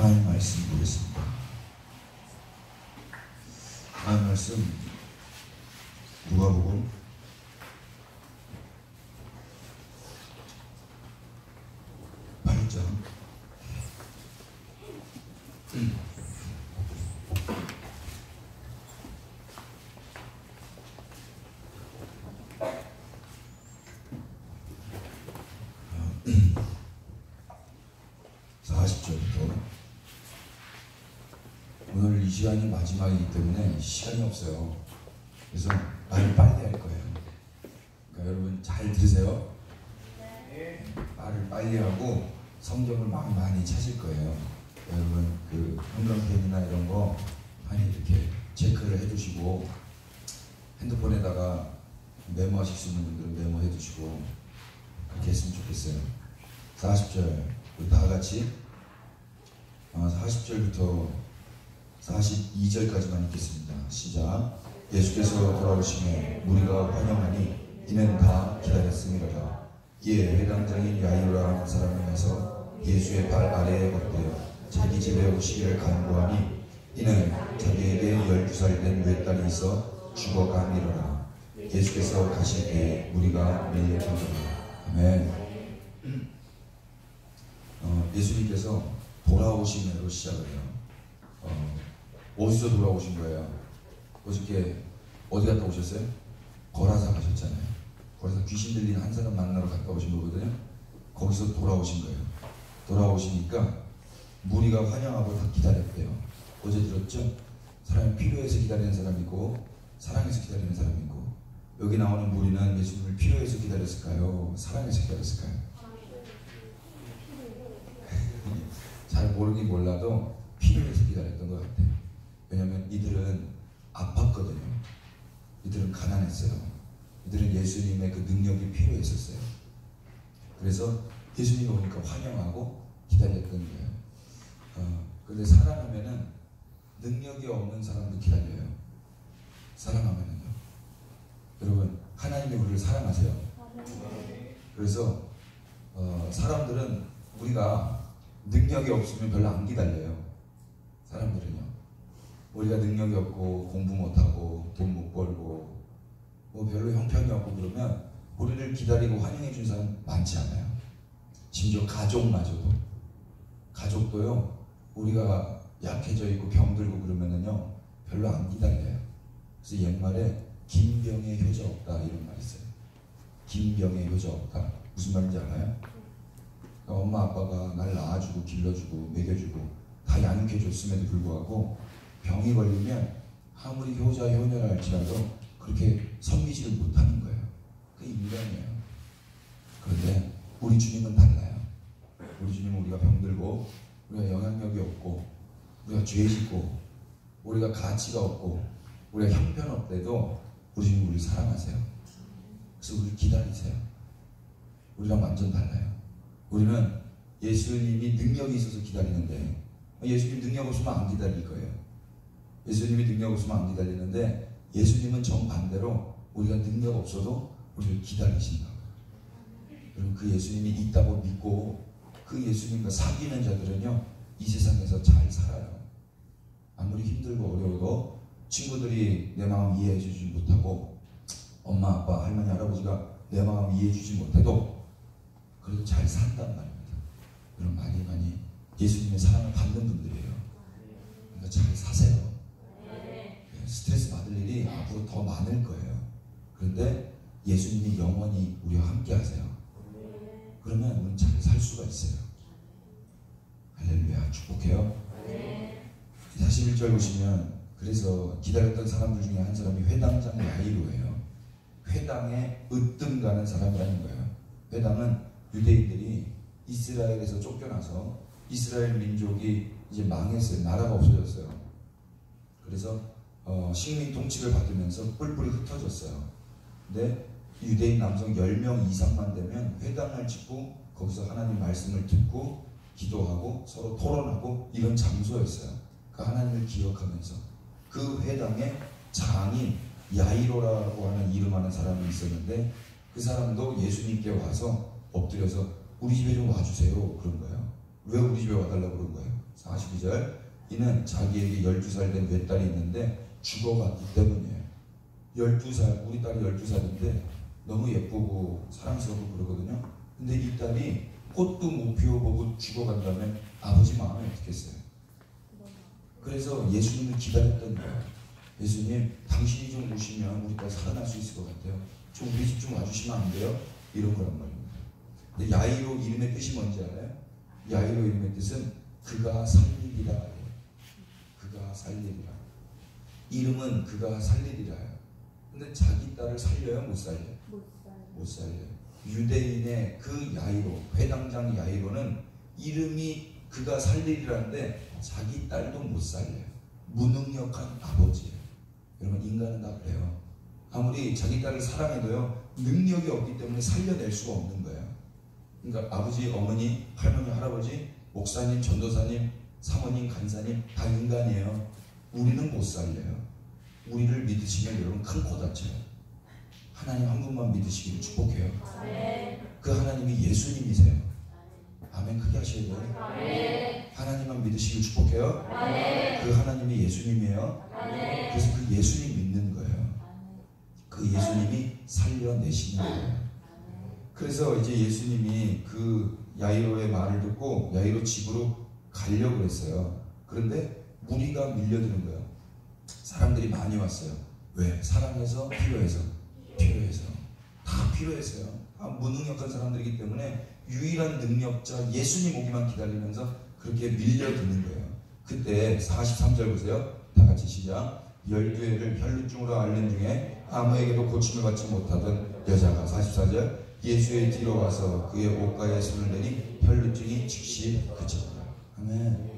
하나님 말씀 보겠습니다. 하나님 말씀 누가복음 8장 40절부터. 오늘 이 시간이 마지막이기 때문에 시간이 없어요. 그래서 말을 빨리 할 거예요. 그러니까 여러분 잘 들으세요. 말을 빨리 하고 성경을 막 많이 찾을 거예요. 여러분 그 형광펜이나 이런 거 많이 이렇게 체크를 해두시고, 핸드폰에다가 메모하실 수 있는 분들은 메모해 두시고 그렇게 했으면 좋겠어요. 40절 우리 다 같이 40절부터 42절까지만 읽겠습니다. 시작. 예수께서 돌아오심에 무리가 환영하니 이는 다 기다렸음이로라. 이에 회당장인 야이로라 하는 사람이 와서 예수의 발 아래에 엎드려 자기 집에 오시기를 간구하니 이는 자기에게 12살 된 외딸이 있어 죽어가니로라. 예수께서 가실 때에 무리가 밀려들더라. 아멘. 예수님께서 돌아오심으로 시작을 해요. 어디서 돌아오신 거예요? 어저께 어디 갔다 오셨어요? 거라사 가셨잖아요. 거기서 귀신 들린 한 사람 만나러 갔다 오신 거거든요. 거기서 돌아오신 거예요. 돌아오시니까 무리가 환영하고 다 기다렸대요. 어제 들었죠? 사람이 필요해서 기다리는 사람이 있고 사랑해서 기다리는 사람이 있고, 여기 나오는 무리는 예수님을 필요해서 기다렸을까요? 사랑해서 기다렸을까요? 잘 모르긴 몰라도 필요해서 기다렸던 것 같아요. 왜냐하면 이들은 아팠거든요. 이들은 가난했어요. 이들은 예수님의 그 능력이 필요했었어요. 그래서 예수님이 오니까 환영하고 기다렸던 거예요. 그런데 사랑하면은 능력이 없는 사람도 기다려요. 사랑하면은요. 여러분 하나님이 우리를 사랑하세요. 그래서 사람들은 우리가 능력이 없으면 별로 안 기다려요. 사람들은요. 우리가 능력이 없고 공부 못하고 돈 못 벌고 뭐 별로 형편이 없고 그러면 우리를 기다리고 환영해 준 사람 많지 않아요. 심지어 가족도요. 우리가 약해져 있고 병들고 그러면은요 별로 안 기다려요. 그래서 옛말에 김병의 효자 없다 이런 말이 있어요. 김병의 효자 없다. 무슨 말인지 알아요? 그러니까 엄마 아빠가 날 낳아주고 길러주고 먹여주고 다 양육해줬음에도 불구하고 병이 걸리면 아무리 효자 효녀라 할지라도 그렇게 섬기지를 못하는 거예요. 그게 인간이에요. 그런데 우리 주님은 달라요. 우리 주님은 우리가 병들고 우리가 영향력이 없고 우리가 죄 짓고 우리가 가치가 없고 우리가 형편없대도 우리 주님은 우리를 사랑하세요. 그래서 우리를 기다리세요. 우리랑 완전 달라요. 우리는 예수님이 능력이 있어서 기다리는데, 예수님 능력 없으면 안 기다릴 거예요. 예수님이 능력 없으면 안 기다리는데, 예수님은 정반대로 우리가 능력 없어도 우리를 기다리신다. 여러분 그 예수님이 있다고 믿고 그 예수님과 사귀는 자들은요 이 세상에서 잘 살아요. 아무리 힘들고 어려워도 친구들이 내 마음 이해해 주지 못하고 엄마 아빠 할머니 할아버지가 내 마음 이해해 주지 못해도 그래도 잘 산단 말입니다. 여러분 많이 예수님의 사랑을 받는 분들이에요. 그러니까 잘 사세요. 스트레스 받을 일이 앞으로 더 많을 거예요. 그런데 예수님이 영원히 우리와 함께 하세요. 그러면 우리는 잘 살 수가 있어요. 할렐루야. 축복해요. 41절 보시면, 그래서 기다렸던 사람들 중에 한 사람이 회당장 야이로예요. 회당에 으뜸 가는 사람이라는 거예요. 회당은 유대인들이 이스라엘에서 쫓겨나서 이스라엘 민족이 이제 망했어요. 나라가 없어졌어요. 그래서 식민 통치를 받으면서 뿔뿔이 흩어졌어요. 근데 유대인 남성 10명 이상만 되면 회당을 짓고 거기서 하나님 말씀을 듣고 기도하고 서로 토론하고 이런 장소였어요. 그 하나님을 기억하면서 그 회당에 장인 야이로라고 하는 이름하는 사람이 있었는데, 그 사람도 예수님께 와서 엎드려서 우리 집에 좀 와주세요 그런 거예요. 왜 우리 집에 와달라고 그런 거예요? 42절 19절. 이는 자기에게 12살 된 외딸이 있는데 죽어갔기 때문이에요. 12살, 우리 딸이 12살인데 너무 예쁘고 사랑스럽고 그러거든요. 근데 이 딸이 꽃도 못 피워보고 죽어간다면 아버지 마음이 어떻겠어요? 그래서 예수님을 기다렸던 거예요. 예수님, 당신이 좀 오시면 우리 딸 살아날 수 있을 것 같아요. 좀 우리 집 좀 와주시면 안 돼요? 이런 거란 말입니다. 근데 야이로 이름의 뜻이 뭔지 알아요? 야이로 이름의 뜻은 그가 살리리라. 그가 살리리라. 이름은 그가 살리리라요. 근데 자기 딸을 살려요? 못 살려요? 못 살려요. 유대인의 그 야이로, 회당장 야이로는 이름이 그가 살리리라는데 자기 딸도 못 살려요. 무능력한 아버지예요. 여러분, 인간은 다 그래요. 아무리 자기 딸을 사랑해도요, 능력이 없기 때문에 살려낼 수가 없는 거예요. 그러니까 아버지, 어머니, 할머니, 할아버지, 목사님, 전도사님, 사모님, 간사님 다 인간이에요. 우리는 못 살려요. 우리를 믿으시면 여러분 큰 코 다쳐요. 하나님 한 분만 믿으시기를 축복해요. 그 하나님이 예수님이세요. 아멘. 크게 하셔야 돼요. 하나님만 믿으시길 축복해요. 그 하나님이 예수님이에요. 그래서 그 예수님 믿는 거예요. 그 예수님이 살려내시는 거예요. 그래서 이제 예수님이 그 야이로의 말을 듣고 야이로 집으로 가려고 했어요. 그런데 무리가 밀려드는 거예요. 사람들이 많이 왔어요. 왜? 사랑해서? 필요해서? 필요해서. 다 필요했어요. 다 무능력한 사람들이기 때문에 유일한 능력자 예수님 오기만 기다리면서 그렇게 밀려드는 거예요. 그때 43절 보세요. 다 같이 시작. 12회를 혈루증으로 앓는 중에 아무에게도 고침을 받지 못하던 여자가 44절 예수의 뒤로 와서 그의 옷가에 손을 대니 혈루증이 즉시 그쳤다. 아멘.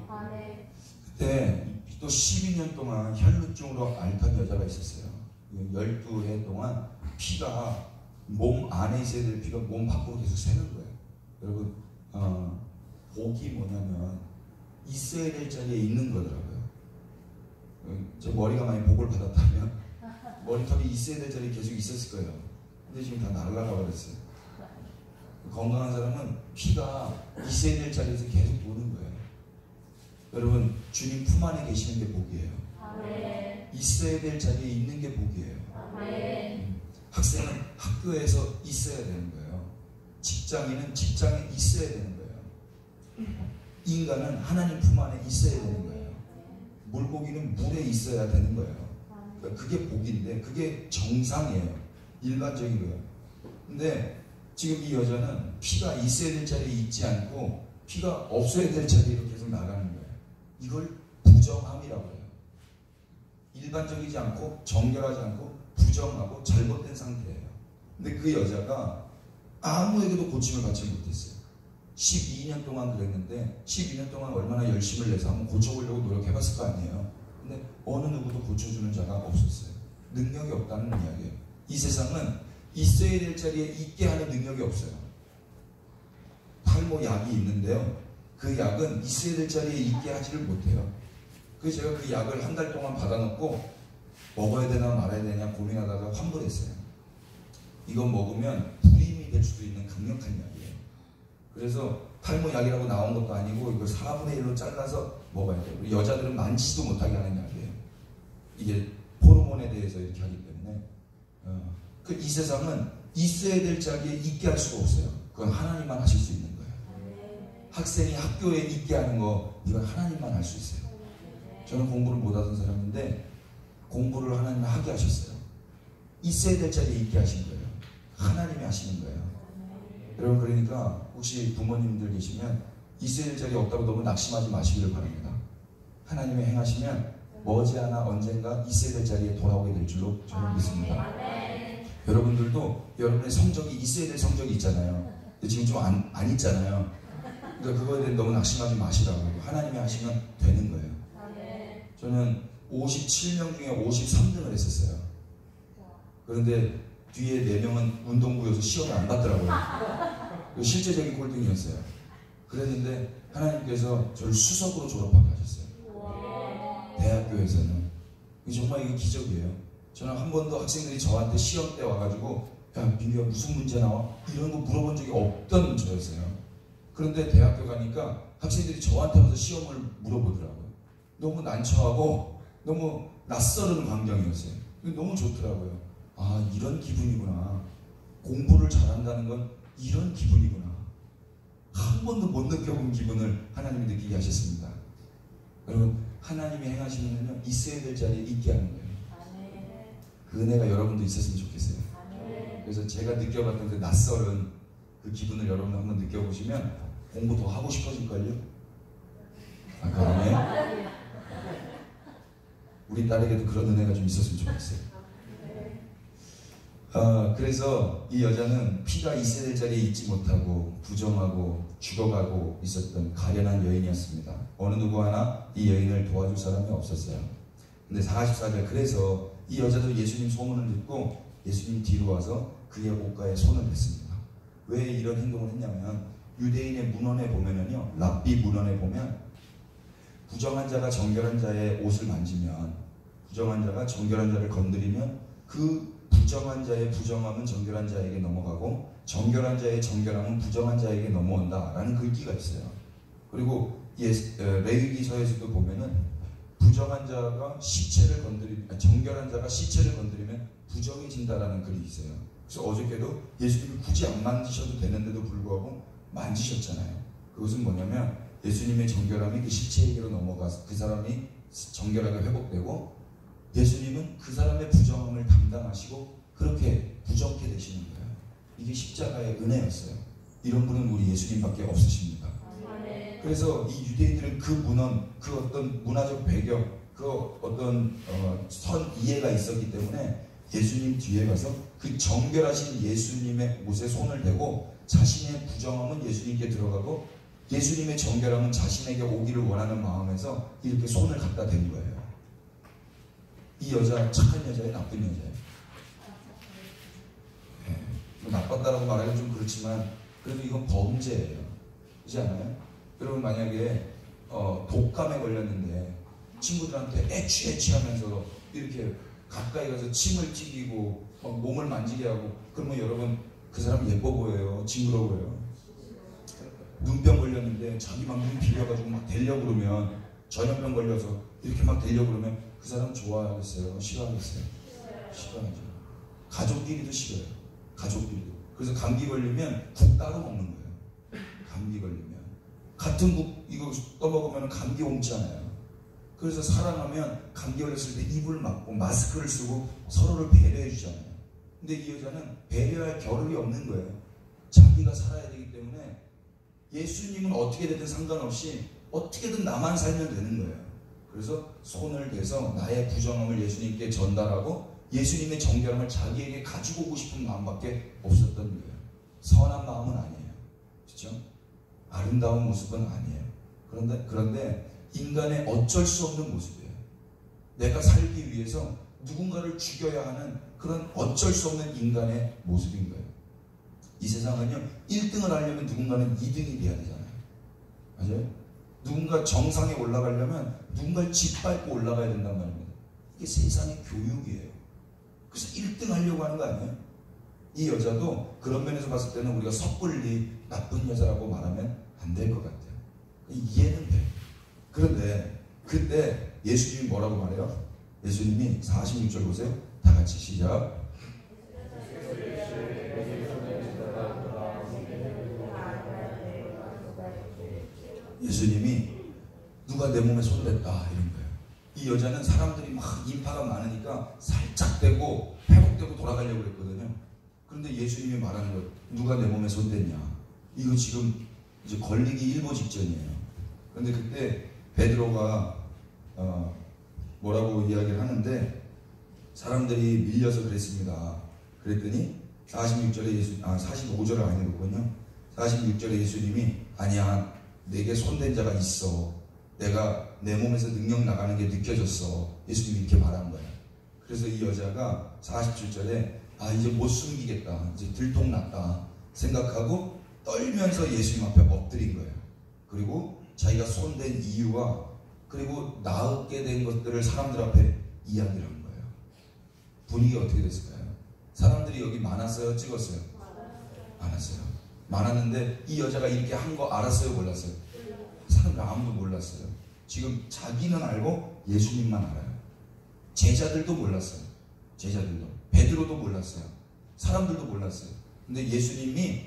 그때 또 12년 동안 혈루증으로 앓던 여자가 있었어요. 12해 동안 피가 몸 안에 있어야 될 피가 몸 밖으로 계속 새는 거예요. 여러분, 복이 뭐냐면 있어야 될 자리에 있는 거더라고요. 제 머리가 많이 복을 받았다면 머리털이 있어야 될 자리에 계속 있었을 거예요. 근데 지금 다 날아가 버렸어요. 건강한 사람은 피가 있어야 될 자리에서 계속 도는 거예요. 여러분, 주님 품 안에 계시는 게 복이에요. 있어야 될 자리에 있는 게 복이에요. 학생은 학교에서 있어야 되는 거예요. 직장인은 직장에 있어야 되는 거예요. 인간은 하나님 품 안에 있어야 되는 거예요. 물고기는 물에 있어야 되는 거예요. 그러니까 그게 복인데 그게 정상이에요. 일반적인 거예요. 근데 지금 이 여자는 피가 있어야 될 자리에 있지 않고 피가 없어야 될 자리로 계속 나가는 거예요. 이걸 부정함이라고 해요. 일반적이지 않고 정결하지 않고 부정하고 잘못된 상태예요. 근데 그 여자가 아무에게도 고침을 받지 못했어요. 12년 동안 그랬는데 12년 동안 얼마나 열심을 내서 한번 고쳐보려고 노력해봤을 거 아니에요. 근데 어느 누구도 고쳐주는 자가 없었어요. 능력이 없다는 이야기예요. 이 세상은 있어야 될 자리에 있게 하는 능력이 없어요. 탈모 약이 있는데요. 그 약은 있어야 될 자리에 있게 하지를 못해요. 그래서 제가 그 약을 한 달 동안 받아놓고 먹어야 되나 말아야 되냐 고민하다가 환불했어요. 이거 먹으면 불임이 될 수도 있는 강력한 약이에요. 그래서 탈모 약이라고 나온 것도 아니고 이걸 4분의 1로 잘라서 먹어야 돼요. 우리 여자들은 만지지도 못하게 하는 약이에요. 이게 호르몬에 대해서 이렇게 하기 때문에 이 세상은 있어야 될 자리에 있게 할 수가 없어요. 그건 하나님만 하실 수 있는 거예요. 학생이 학교에 있게 하는 거 이건 하나님만 할 수 있어요. 저는 공부를 못하던 사람인데 공부를 하나님이 하게 하셨어요. 있어야 될 자리에 있게 하신 거예요. 하나님이 하시는 거예요. 여러분, 그러니까 혹시 부모님들 계시면 있어야 될 자리에 없다고 너무 낙심하지 마시기를 바랍니다. 하나님이 행하시면 머지않아 언젠가 있어야 될 자리에 돌아오게 될 줄로 저는 믿습니다. 여러분들도 여러분의 성적이 있어야 될 성적이 있잖아요. 근데 지금 좀 안 있잖아요. 그러니까 그거에 대해 너무 낙심하지 마시라고. 하나님이 하시면 되는 거예요. 저는 57명 중에 53등을 했었어요. 그런데 뒤에 4명은 운동부여서 시험을 안 봤더라고요. 실제적인 꼴등이었어요. 그랬는데 하나님께서 저를 수석으로 졸업하게 하셨어요. 대학교에서는. 정말 이게 기적이에요. 저는 한 번도 학생들이 저한테 시험 때 와가지고 야, 민규야 무슨 문제 나와? 이런 거 물어본 적이 없던 저였어요. 그런데 대학교 가니까 학생들이 저한테 와서 시험을 물어보더라고요. 너무 난처하고 너무 낯설은 광경이었어요. 너무 좋더라고요. 아, 이런 기분이구나. 공부를 잘한다는 건 이런 기분이구나. 한 번도 못 느껴본 기분을 하나님이 느끼게 하셨습니다. 여러분, 하나님이 행하시면요, 있어야 될 자리에 있게 하는 거예요. 그 은혜가 여러분도 있었으면 좋겠어요. 그래서 제가 느껴봤던 그 낯설은 그 기분을 여러분 한번 느껴보시면 공부 더 하고 싶어질걸요? 아, 그러네. 우리 딸에게도 그런 은혜가 좀 있었으면 좋겠어요. 그래서 이 여자는 피가 있어야 될 자리에 있지 못하고 부정하고 죽어가고 있었던 가련한 여인이었습니다. 어느 누구 하나 이 여인을 도와줄 사람이 없었어요. 근데 44절, 그래서 이 여자도 예수님 소문을 듣고 예수님 뒤로 와서 그의 옷가에 손을 댔습니다. 왜 이런 행동을 했냐면, 유대인의 문헌에 보면은요, 랍비 문헌에 보면 부정한 자가 정결한 자의 옷을 만지면, 부정한 자가 정결한 자를 건드리면 그 부정한 자의 부정함은 정결한 자에게 넘어가고 정결한 자의 정결함은 부정한 자에게 넘어온다 라는 글귀가 있어요. 그리고 레위기서에서도 보면은 부정한 자가 시체를 건드리면, 정결한 자가 시체를 건드리면 부정해진다라는 글이 있어요. 그래서 어저께도 예수님이 굳이 안 만지셔도 되는데도 불구하고 만지셨잖아요. 그것은 뭐냐면 예수님의 정결함이 그 시체에게로 넘어가서 그 사람이 정결하게 회복되고, 예수님은 그 사람의 부정함을 담당하시고 그렇게 부정케 되시는 거예요. 이게 십자가의 은혜였어요. 이런 분은 우리 예수님밖에 없으십니다. 그래서 이 유대인들은 그 문헌, 그 어떤 문화적 배경, 그 어떤 선 이해가 있었기 때문에 예수님 뒤에 가서 그 정결하신 예수님의 옷에 손을 대고 자신의 부정함은 예수님께 들어가고 예수님의 정결함은 자신에게 오기를 원하는 마음에서 이렇게 손을 갖다 댄 거예요. 이 여자 착한 여자예요? 나쁜 여자예요? 네. 뭐 나빴다라고 말하기는 좀 그렇지만 그래도 이건 범죄예요. 그렇지 않아요? 여러분, 만약에 독감에 걸렸는데 친구들한테 애취 하면서 이렇게 가까이 가서 침을 튀기고 막 몸을 만지게 하고, 그러면 여러분 그 사람 예뻐 보여요? 징그러워 보여요? 눈병 걸렸는데 자기 막 눈 비벼가지고 막 대려고 그러면, 전염병 걸려서 이렇게 막 대려고 그러면 그 사람 좋아하겠어요? 싫어하겠어요? 싫어하죠. 가족끼리도 싫어요. 가족끼리도. 그래서 감기 걸리면 국 따로 먹는 거예요. 감기 걸리면 같은 국 이거 떠먹으면 감기 옮잖아요. 그래서 사랑하면 감기 걸렸을 때 입을 막고 마스크를 쓰고 서로를 배려해 주잖아요. 근데 이 여자는 배려할 겨를이 없는 거예요. 자기가 살아야 되기 때문에 예수님은 어떻게 되든 상관없이 어떻게든 나만 살면 되는 거예요. 그래서 손을 대서 나의 부정함을 예수님께 전달하고 예수님의 정결함을 자기에게 가지고 오고 싶은 마음밖에 없었던 거예요. 선한 마음은 아니에요. 그렇죠? 아름다운 모습은 아니에요. 그런데 인간의 어쩔 수 없는 모습이에요. 내가 살기 위해서 누군가를 죽여야 하는 그런 어쩔 수 없는 인간의 모습인 거예요. 이 세상은요, 1등을 하려면 누군가는 2등이 돼야 되잖아요. 맞아요? 누군가 정상에 올라가려면 누군가를 짓밟고 올라가야 된단 말입니다. 이게 세상의 교육이에요. 그래서 1등 하려고 하는 거 아니에요? 이 여자도 그런 면에서 봤을 때는 우리가 섣불리 나쁜 여자라고 말하면 안 될 것 같아요. 이해는 돼요. 그런데 그때 예수님이 뭐라고 말해요? 예수님이 46절 보세요. 다 같이 시작. 예수님이 누가 내 몸에 손댔다 이런 거예요. 이 여자는 사람들이 막 인파가 많으니까 살짝 떼고 회복되고 돌아가려고 했거든요. 그런데 예수님이 말하는 거예요. 누가 내 몸에 손댔냐. 이거 지금 이제 걸리기 일보 직전이에요. 그런데 그때 베드로가 뭐라고 이야기를 하는데, 사람들이 밀려서 그랬습니다. 그랬더니 45절을 아니었군요. 46절에 예수님이 아니야, 내게 손댄 자가 있어. 내가 내 몸에서 능력 나가는 게 느껴졌어. 예수님이 이렇게 말한 거예요. 그래서 이 여자가 47절에 이제 못 숨기겠다. 이제 들통났다 생각하고 떨면서 예수님 앞에 엎드린 거예요. 그리고 자기가 손댄 이유와 그리고 나게 된 것들을 사람들 앞에 이야기를 한 거예요. 분위기가 어떻게 됐을까요? 사람들이 여기 많았어요? 찍었어요? 많았어요. 많았는데 이 여자가 이렇게 한 거 알았어요? 몰랐어요? 사람들 아무도 몰랐어요. 지금 자기는 알고 예수님만 알아요. 제자들도 몰랐어요. 제자들도. 베드로도 몰랐어요. 사람들도 몰랐어요. 근데 예수님이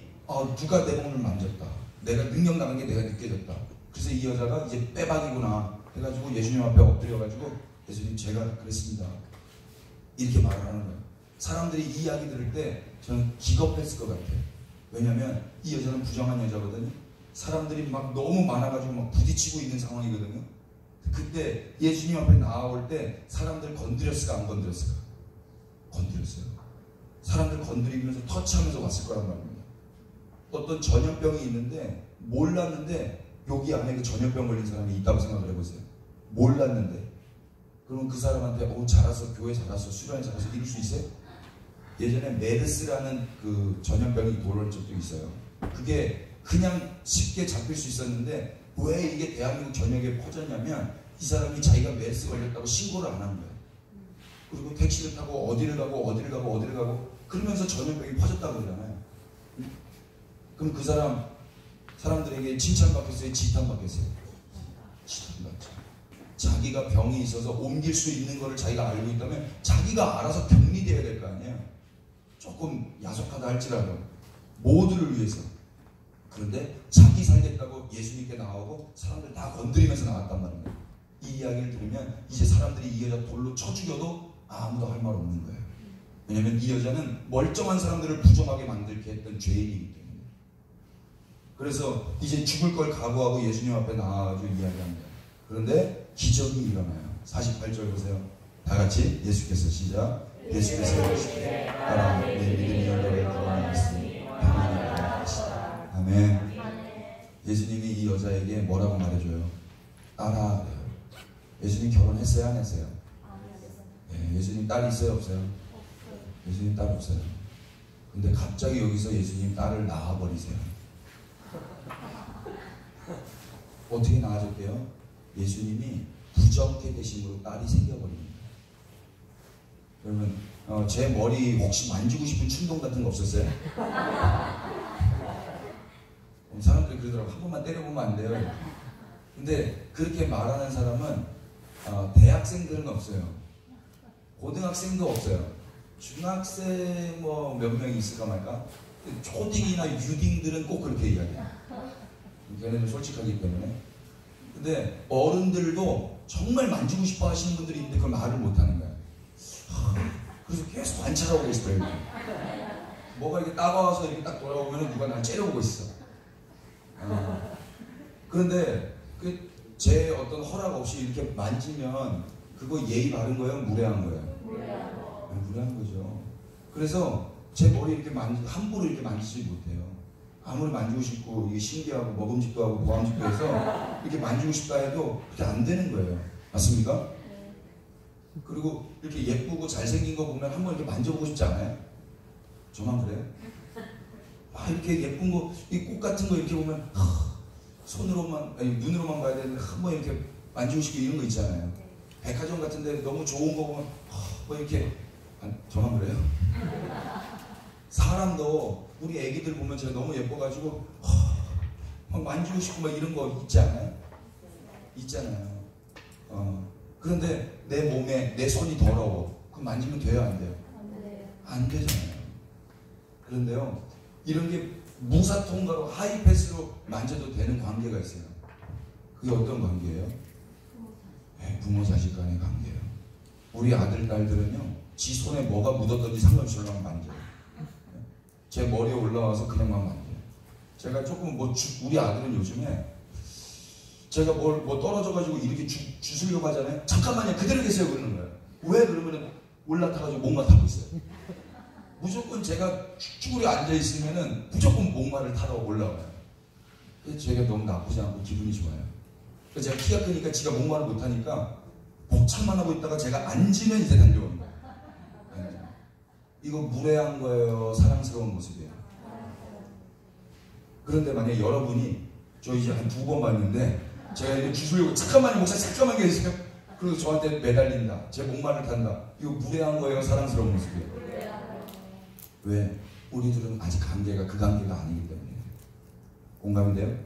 누가 내 몸을 만졌다. 내가 능력 나간 게 내가 느껴졌다. 그래서 이 여자가 이제 빼박이구나 해가지고 예수님 앞에 엎드려가지고 예수님 제가 그랬습니다. 이렇게 말을 하는 거예요. 사람들이 이 이야기 들을 때 저는 기겁했을 것 같아요. 왜냐면 이 여자는 부정한 여자거든요. 사람들이 막 너무 많아가지고 막 부딪히고 있는 상황이거든요. 그때 예수님 앞에 나올 때 사람들 건드렸을까 안 건드렸을까? 건드렸어요. 사람들 건드리면서 터치하면서 왔을 거란 말입니다. 어떤 전염병이 있는데 몰랐는데 여기 안에 그 전염병 걸린 사람이 있다고 생각을 해보세요. 몰랐는데 그러면 그 사람한테 잘았어, 교회 잘았어, 수련회 잘았어 이럴 수 있어요? 예전에 메르스라는 그 전염병이 돌아올 적도 있어요. 그게 그냥 쉽게 잡힐 수 있었는데 왜 이게 대한민국 전역에 퍼졌냐면 이 사람이 자기가 메르스 걸렸다고 신고를 안 한 거예요. 그리고 택시를 타고 어디를 가고 그러면서 전염병이 퍼졌다고 그러잖아요. 그럼 그 사람들에게 칭찬받겠어요? 지탄받겠어요? 지탄받죠. 자기가 병이 있어서 옮길 수 있는 거를 자기가 알고 있다면 자기가 알아서 격리되어야 될 거 아니에요. 조금 야속하다 할지라도 모두를 위해서. 그런데 자기 살겠다고 예수님께 나오고 사람들 다 건드리면서 나왔단 말이에요. 이 이야기를 들으면 이제 사람들이 이 여자 돌로 쳐 죽여도 아무도 할 말 없는 거예요. 왜냐면 이 여자는 멀쩡한 사람들을 부정하게 만들게 했던 죄인이기 때문에. 그래서 이제 죽을 걸 각오하고 예수님 앞에 나와가지고 이야기합니다. 그런데 기적이 일어나요. 48절 보세요. 다 같이 예수께서 시작. 예수께서 이르시되 따라 내 믿음이 너를 구원하였으니 평안하라 하시다. 아멘. 예수님이 이 여자에게 뭐라고 말해줘요? 따라 그래요. 예수님 결혼했어요? 안 했어요? 네, 예수님 딸 있어요? 없어요? 예수님 딸 없어요. 근데 갑자기 여기서 예수님 딸을 낳아버리세요. 어떻게 낳아줬대요? 예수님이 부정케 되심으로 딸이 생겨버립니다. 그러면 제 머리 혹시 만지고 싶은 충동 같은 거 없었어요? 사람들이 그러더라고. 한 번만 때려보면 안 돼요. 근데 그렇게 말하는 사람은 대학생들은 없어요. 고등학생도 없어요. 중학생 뭐 몇 명이 있을까 말까? 초딩이나 유딩들은 꼭 그렇게 이야기해요. 걔네는 솔직하기 때문에. 근데 어른들도 정말 만지고 싶어 하시는 분들이 있는데 그걸 말을 못 하는 거예요. 그래서 계속 관찰하고 있어요. 이렇게. 뭐가 이렇게 따가워서 이렇게 딱 돌아오면 누가 날 째려보고 있어. 그런데 제 어떤 허락 없이 이렇게 만지면 그거 예의 바른 거예요? 무례한 거예요? 무례한 거죠. 그래서 제 머리 이렇게 함부로 이렇게 만지지 못해요. 아무리 만지고 싶고 이게 신기하고 먹음직도 하고 보암직도 해서 이렇게 만지고 싶다 해도 그렇게 안 되는 거예요. 맞습니까? 그리고 이렇게 예쁘고 잘생긴 거 보면 한번 이렇게 만져보고 싶지 않아요? 저만 그래요? 이렇게 예쁜 거, 이 꽃 같은 거 이렇게 보면 손으로만, 아니 눈으로만 봐야 되는데 한번 이렇게 만지고 싶고 이런 거 있잖아요. 백화점 같은 데 너무 좋은 거 보면 뭐 이렇게 저만 그래요? 사람도 우리 애기들 보면 제가 너무 예뻐가지고 막 만지고 싶고 막 이런 거 있지 않아요? 있잖아요. 그런데 내 몸에 내 손이 더러워. 그럼 만지면 돼요? 안 돼요? 안 되잖아요. 그런데요, 이런 게 무사통과로 하이패스로 만져도 되는 관계가 있어요. 그게 어떤 관계예요? 네, 부모 자식 간의 관계예요. 우리 아들 딸들은요, 지 손에 뭐가 묻었던지 상관없이 올라가면 만져요. 제 머리에 올라와서 그냥 막 만져요. 제가 조금 우리 아들은 요즘에 제가 뭐 떨어져가지고 이렇게 주스려고 하잖아요. 잠깐만요, 그대로 계세요 그러는 거예요. 왜? 그러면은 올라타가지고 목만 타고 있어요. 무조건 제가 쭈그려 앉아있으면은 무조건 목마를 타러 올라와요. 제가 너무 나쁘지 않고 기분이 좋아요. 제가 키가 크니까 지가 목마를 못하니까 복창만 하고 있다가 제가 앉으면 이제 달려오는 거예요. 이거 무례한 거예요? 사랑스러운 모습이에요? 그런데 만약에 여러분이 저 이제 한 2번 봤는데 제가 이렇게 주술려고 잠깐만요 목사 잠깐만 계세요. 그리고 저한테 매달린다. 제 목마를 탄다. 이거 무례한 거예요? 사랑스러운 모습이에요? 왜? 우리들은 아직 관계가 그 관계가 아니기 때문에. 공감이 돼요?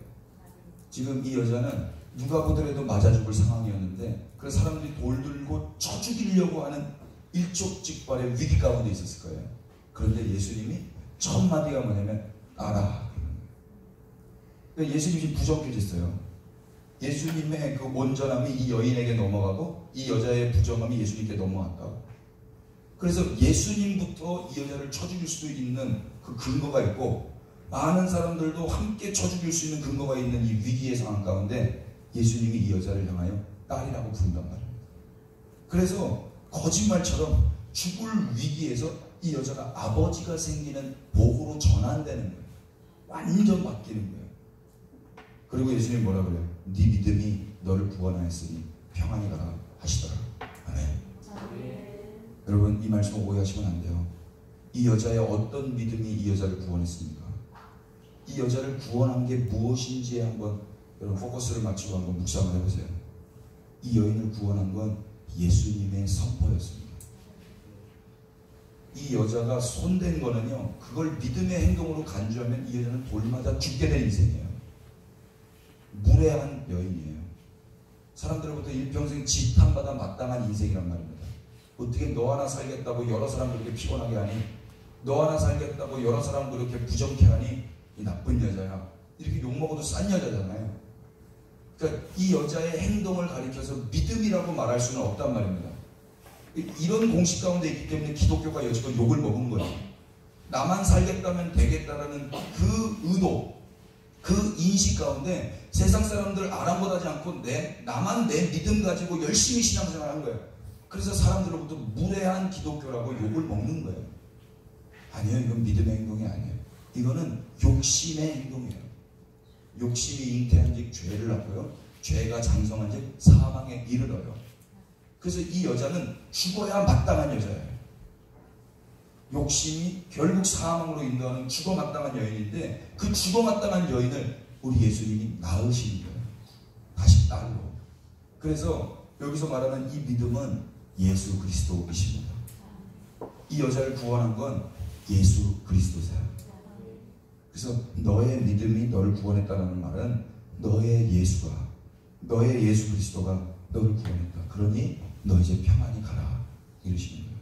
지금 이 여자는 누가 보더라도 맞아 죽을 상황이었는데 그래서 사람들이 돌 들고 쳐 죽이려고 하는 일촉즉발의 위기 가운데 있었을 거예요. 그런데 예수님이 첫 마디가 뭐냐면 알아. 그러니까 예수님이 부정해졌어요. 예수님의 그 온전함이 이 여인에게 넘어가고 이 여자의 부정함이 예수님께 넘어갔다고. 그래서 예수님부터 이 여자를 쳐 죽일 수도 있는 그 근거가 있고 많은 사람들도 함께 쳐 죽일 수 있는 근거가 있는 이 위기의 상황 가운데 예수님이 이 여자를 향하여 딸이라고 부른단 말입니다. 그래서 거짓말처럼 죽을 위기에서 이 여자가 아버지가 생기는 복으로 전환되는 거예요. 완전 바뀌는 거예요. 그리고 예수님이 뭐라 그래요? 네 믿음이 너를 구원하였으니 평안히 가라 하시더라. 아멘. 여러분 이 말씀 오해하시면 안 돼요. 이 여자의 어떤 믿음이 이 여자를 구원했습니까? 이 여자를 구원한 게 무엇인지에 한번 여러분 포커스를 맞추고 한번 묵상을 해보세요. 이 여인을 구원한 건 예수님의 선포였습니다. 이 여자가 손댄 거는요, 그걸 믿음의 행동으로 간주하면 이 여자는 돌마다 죽게 된 인생이에요. 무례한 여인이에요. 사람들로부터 일평생 지탄받아 마땅한 인생이란 말입니다. 어떻게 너 하나 살겠다고 여러 사람 그렇게 피곤하게 하니? 너 하나 살겠다고 여러 사람 그렇게 부정케 하니? 이 나쁜 여자야. 이렇게 욕먹어도 싼 여자잖아요. 그러니까 이 여자의 행동을 가리켜서 믿음이라고 말할 수는 없단 말입니다. 이런 공식 가운데 있기 때문에 기독교가 여지껏 욕을 먹은 거예요. 나만 살겠다면 되겠다라는 그 의도, 그 인식 가운데 세상 사람들 아랑곳하지 않고 나만 내 믿음 가지고 열심히 신앙생활한 거예요. 그래서 사람들로부터 무례한 기독교라고 욕을 먹는 거예요. 아니요, 이건 믿음의 행동이 아니에요. 이거는 욕심의 행동이에요. 욕심이 잉태한즉 죄를 낳고요, 죄가 장성한즉 사망에 이르러요. 그래서 이 여자는 죽어야 마땅한 여자예요. 욕심이 결국 사망으로 인도하는 죽어 마땅한 여인인데 그 죽어 마땅한 여인을 우리 예수님이 낳으신 거예요. 다시 딸로. 그래서 여기서 말하는 이 믿음은 예수 그리스도이십니다. 이 여자를 구원한 건 예수 그리스도세요. 그래서 너의 믿음이 너를 구원했다는 말은 너의 예수가, 너의 예수 그리스도가 너를 구원했다. 그러니 너 이제 평안히 가라. 이러시는 거예요.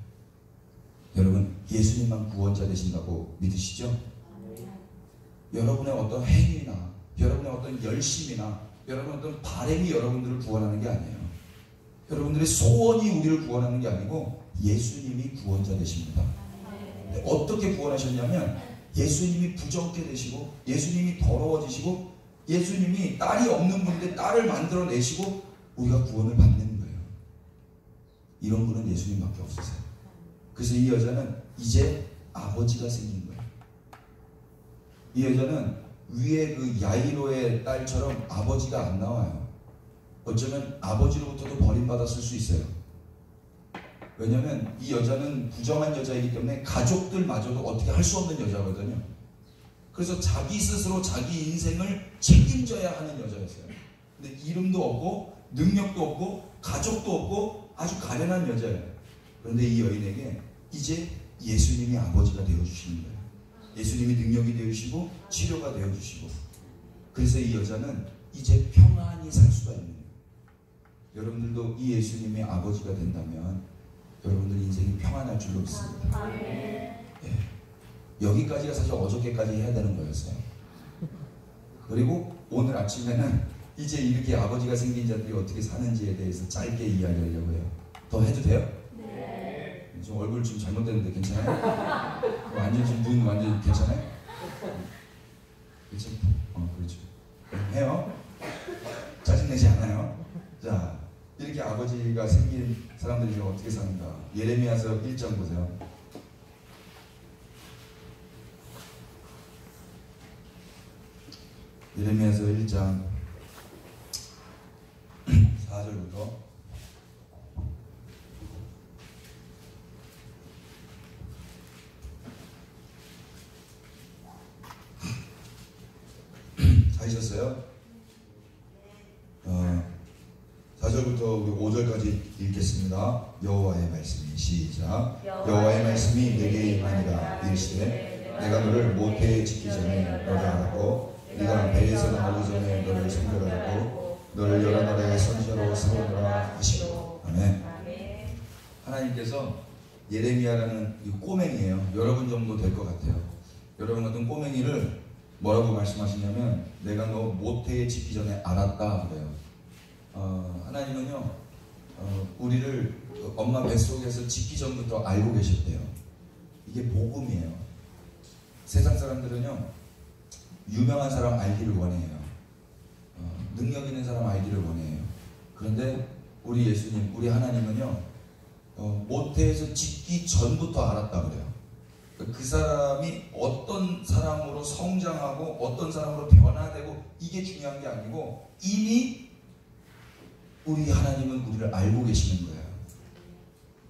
여러분, 예수님만 구원자 되신다고 믿으시죠? 여러분의 어떤 행위나 여러분의 어떤 열심이나 여러분의 어떤 바람이 여러분들을 구원하는 게 아니에요. 여러분들의 소원이 우리를 구원하는 게 아니고 예수님이 구원자 되십니다. 어떻게 구원하셨냐면 예수님이 부정케 되시고 예수님이 더러워지시고 예수님이 딸이 없는 분인데 딸을 만들어내시고 우리가 구원을 받는 거예요. 이런 분은 예수님밖에 없으세요. 그래서 이 여자는 이제 아버지가 생긴 거예요. 이 여자는 위에 그 야이로의 딸처럼 아버지가 안 나와요. 어쩌면 아버지로부터도 버림받았을 수 있어요. 왜냐하면 이 여자는 부정한 여자이기 때문에 가족들마저도 어떻게 할 수 없는 여자거든요. 그래서 자기 스스로 자기 인생을 책임져야 하는 여자였어요. 근데 이름도 없고 능력도 없고 가족도 없고 아주 가련한 여자예요. 그런데 이 여인에게 이제 예수님이 아버지가 되어주시는 거예요. 예수님이 능력이 되어주시고 치료가 되어주시고, 그래서 이 여자는 이제 평안히 살 수가 있는 거예요. 여러분들도 이 예수님의 아버지가 된다면 여러분들 인생이 평안할 줄로 믿습니다. 네. 여기까지가 사실 어저께까지 해야 되는 거였어요. 그리고 오늘 아침에는 이제 이렇게 아버지가 생긴 자들이 어떻게 사는지에 대해서 짧게 이야기하려고 해요. 더 해도 돼요? 네. 좀 얼굴 좀 잘못됐는데 괜찮아요? 완전 지금 눈 완전 괜찮아요? 그렇죠? 그렇죠. 해요? 짜증내지 않아요? 자, 이렇게 아버지가 생긴 사람들이 어떻게 사는가? 예레미야서 1장 보세요. 예레미야서 1장 4절부터 찾으셨어요? 4절부터 5절까지 읽겠습니다. 여호와의 말씀이 시작. 여호와의 말씀이 내게 임하니라. 이르시되 내가 너를 모태에 짓기 전에 너를 알았고 네가 배에서 나오기 전에 너를 선별하였고 너를 여러 나라의 선지자로 세우노라 하시고. 아멘. 하나님께서 예레미야라는 이 꼬맹이에요. 여러분 정도 될 것 같아요. 여러분 같은 꼬맹이를 뭐라고 말씀하시냐면 내가 너 모태에 짓기 전에 알았다 그래요. 하나님은요 우리를 엄마 뱃속에서 짓기 전부터 알고 계셨대요. 이게 복음이에요. 세상 사람들은요 유명한 사람 알기를 원해요. 능력 있는 사람 알기를 원해요. 그런데 우리 예수님, 우리 하나님은요 모태에서 짓기 전부터 알았다 그래요. 그 사람이 어떤 사람으로 성장하고 어떤 사람으로 변화되고 이게 중요한 게 아니고 이미 우리 하나님은 우리를 알고 계시는 거예요.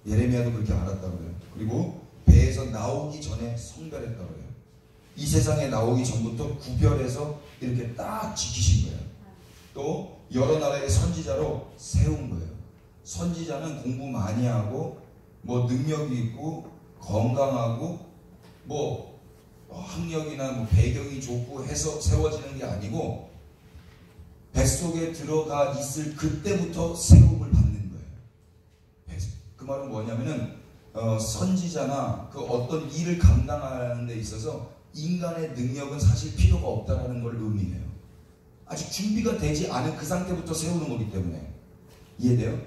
예레미야도 그렇게 알았다 그래요. 그리고 배에서 나오기 전에 성별했다 그래요. 이 세상에 나오기 전부터 구별해서 이렇게 딱 지키신 거예요. 또 여러 나라의 선지자로 세운 거예요. 선지자는 공부 많이 하고 뭐 능력이 있고 건강하고 뭐 학력이나 뭐 배경이 좋고 해서 세워지는 게 아니고 뱃속에 들어가 있을 그때부터 세움을 받는 거예요. 그 말은 뭐냐면은 선지자나 그 어떤 일을 감당하는 데 있어서 인간의 능력은 사실 필요가 없다는 걸 의미해요. 아직 준비가 되지 않은 그 상태부터 세우는 거기 때문에. 이해돼요?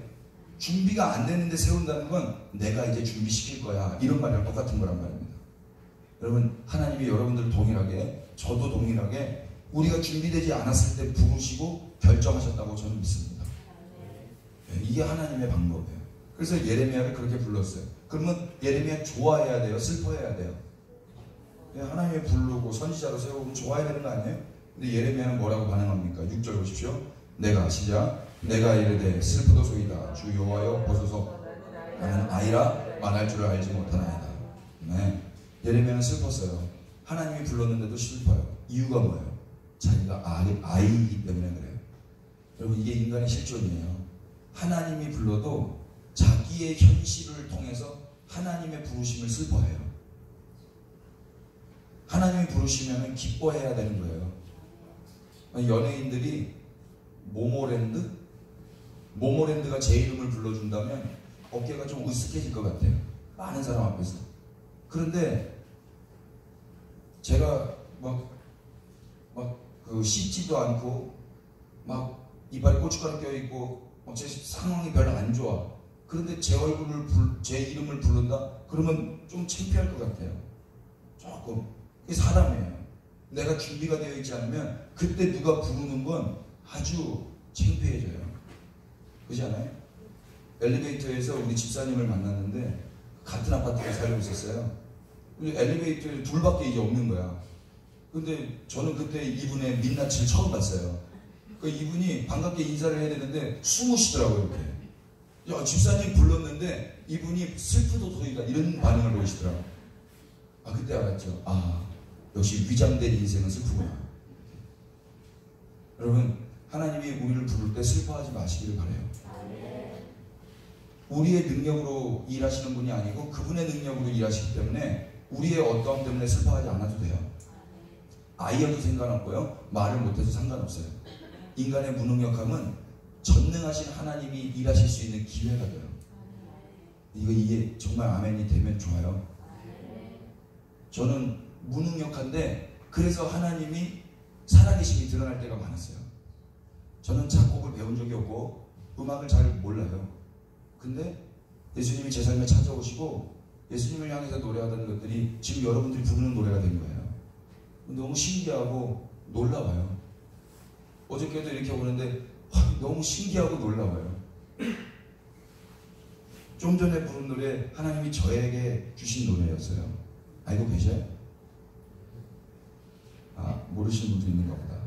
준비가 안 됐는데 세운다는 건 내가 이제 준비시킬 거야 이런 말이랑 똑같은 거란 말입니다. 여러분 하나님이 여러분들 동일하게 저도 동일하게 우리가 준비되지 않았을 때 부르시고 결정하셨다고 저는 믿습니다. 이게 하나님의 방법이에요. 그래서 예레미야를 그렇게 불렀어요. 그러면 예레미야 좋아해야 돼요? 슬퍼해야 돼요? 하나님이 부르고 선지자로 세우면 좋아해야 되는 거 아니에요? 근데 예레미야는 뭐라고 반응합니까? 6절 보십시오. 내가 시작 내가 이르되 슬프도소이다 주 여호와여 보소서 나는 아이라 말할 줄을 알지 못하나이다. 네. 예레미야는 슬펐어요. 하나님이 불렀는데도 슬퍼요. 이유가 뭐예요? 자기가 아이이기 때문에 그래요. 여러분 이게 인간의 실존이에요. 하나님이 불러도 자기의 현실을 통해서 하나님의 부르심을 슬퍼해요. 하나님이 부르시면 기뻐해야 되는 거예요. 연예인들이 모모랜드가 제 이름을 불러준다면 어깨가 좀 으쓱해질 것 같아요. 많은 사람 앞에서. 그런데 제가 그 씻지도 않고 막 이빨에 고춧가루 껴있고 제 상황이 별로 안 좋아. 그런데 제 이름을 부른다? 그러면 좀 창피할 것 같아요. 조금. 이게 사람이에요. 내가 준비가 되어 있지 않으면 그때 누가 부르는 건 아주 창피해져요. 그렇지 않아요? 엘리베이터에서 우리 집사님을 만났는데 같은 아파트에 살고 있었어요. 엘리베이터에 둘밖에 이제 없는 거야. 근데 저는 그때 이분의 민낯을 처음 봤어요. 그 이분이 반갑게 인사를 해야 되는데 숨으시더라고요. 이렇게. 야, 집사님 불렀는데 이분이 슬프도소이다 이런 반응을 보이시더라고요. 그때 알았죠. 역시 위장된 인생은 슬프구나. 여러분 하나님이 우리를 부를 때 슬퍼하지 마시기를 바라요. 우리의 능력으로 일하시는 분이 아니고 그분의 능력으로 일하시기 때문에 우리의 어떠함 때문에 슬퍼하지 않아도 돼요. 아이여도 상관없고요. 말을 못해도 상관없어요. 인간의 무능력함은 전능하신 하나님이 일하실 수 있는 기회가 돼요. 이게 정말 아멘이 되면 좋아요. 저는 무능력한데 그래서 하나님이 살아계심이 드러날 때가 많았어요. 저는 작곡을 배운 적이 없고 음악을 잘 몰라요. 근데 예수님이 제 삶에 찾아오시고 예수님을 향해서 노래하던 것들이 지금 여러분들이 부르는 노래가 된 거예요. 너무 신기하고 놀라워요. 어저께도 이렇게 오는데 너무 신기하고 놀라워요. 좀 전에 부른 노래 하나님이 저에게 주신 노래였어요. 알고 계셔요? 모르시는 분도 있는가 보다.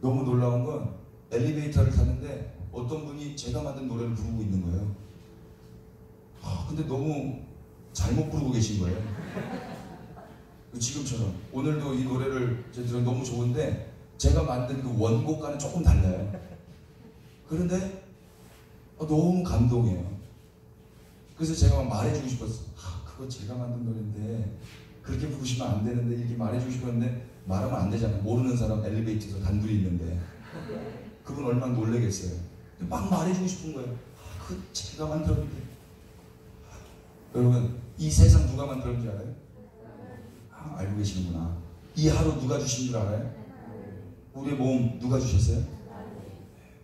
너무 놀라운 건 엘리베이터를 탔는데 어떤 분이 제가 만든 노래를 부르고 있는 거예요. 근데 너무 잘못 부르고 계신 거예요. 지금처럼 오늘도 이 노래를 들으면 너무 좋은데 제가 만든 그 원곡과는 조금 달라요. 그런데 너무 감동해요. 그래서 제가 막 말해주고 싶었어요. 그거 제가 만든 노래인데 그렇게 부르시면 안 되는데 이렇게 말해주고 싶었는데 말하면 안 되잖아요. 모르는 사람 엘리베이터에서 단둘이 있는데 그분 얼마나 놀라겠어요. 막 말해주고 싶은 거예요. 그 제가 만들었는데. 여러분, 이 세상 누가 만들었는지 알아요? 알고 계시는구나. 이 하루 누가 주신 줄 알아요? 우리의 몸 누가 주셨어요?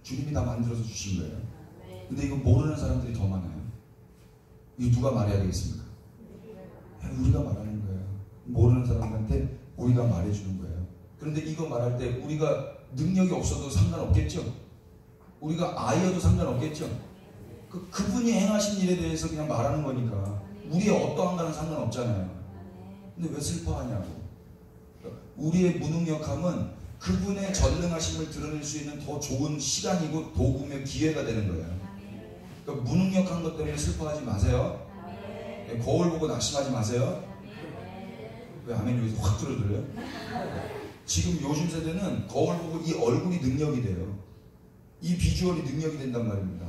주님이 다 만들어서 주신 거예요. 근데 이거 모르는 사람들이 더 많아요. 이거 누가 말해야 되겠습니까? 우리가 말하는 거예요. 모르는 사람한테 우리가 말해주는 거예요. 그런데 이거 말할 때 우리가 능력이 없어도 상관없겠죠? 우리가 아이여도 상관없겠죠? 그분이 행하신 일에 대해서 그냥 말하는 거니까 우리의 어떠한 거는 상관없잖아요. 근데 왜 슬퍼하냐고. 우리의 무능력함은 그분의 전능하심을 드러낼 수 있는 더 좋은 시간이고 도구며 기회가 되는 거예요. 그러니까 무능력한 것 때문에 슬퍼하지 마세요. 거울 보고 낙심하지 마세요. 왜 아멘 여기서 확 줄어들어요? 지금 요즘 세대는 거울 보고 이 얼굴이 능력이 돼요. 이 비주얼이 능력이 된단 말입니다.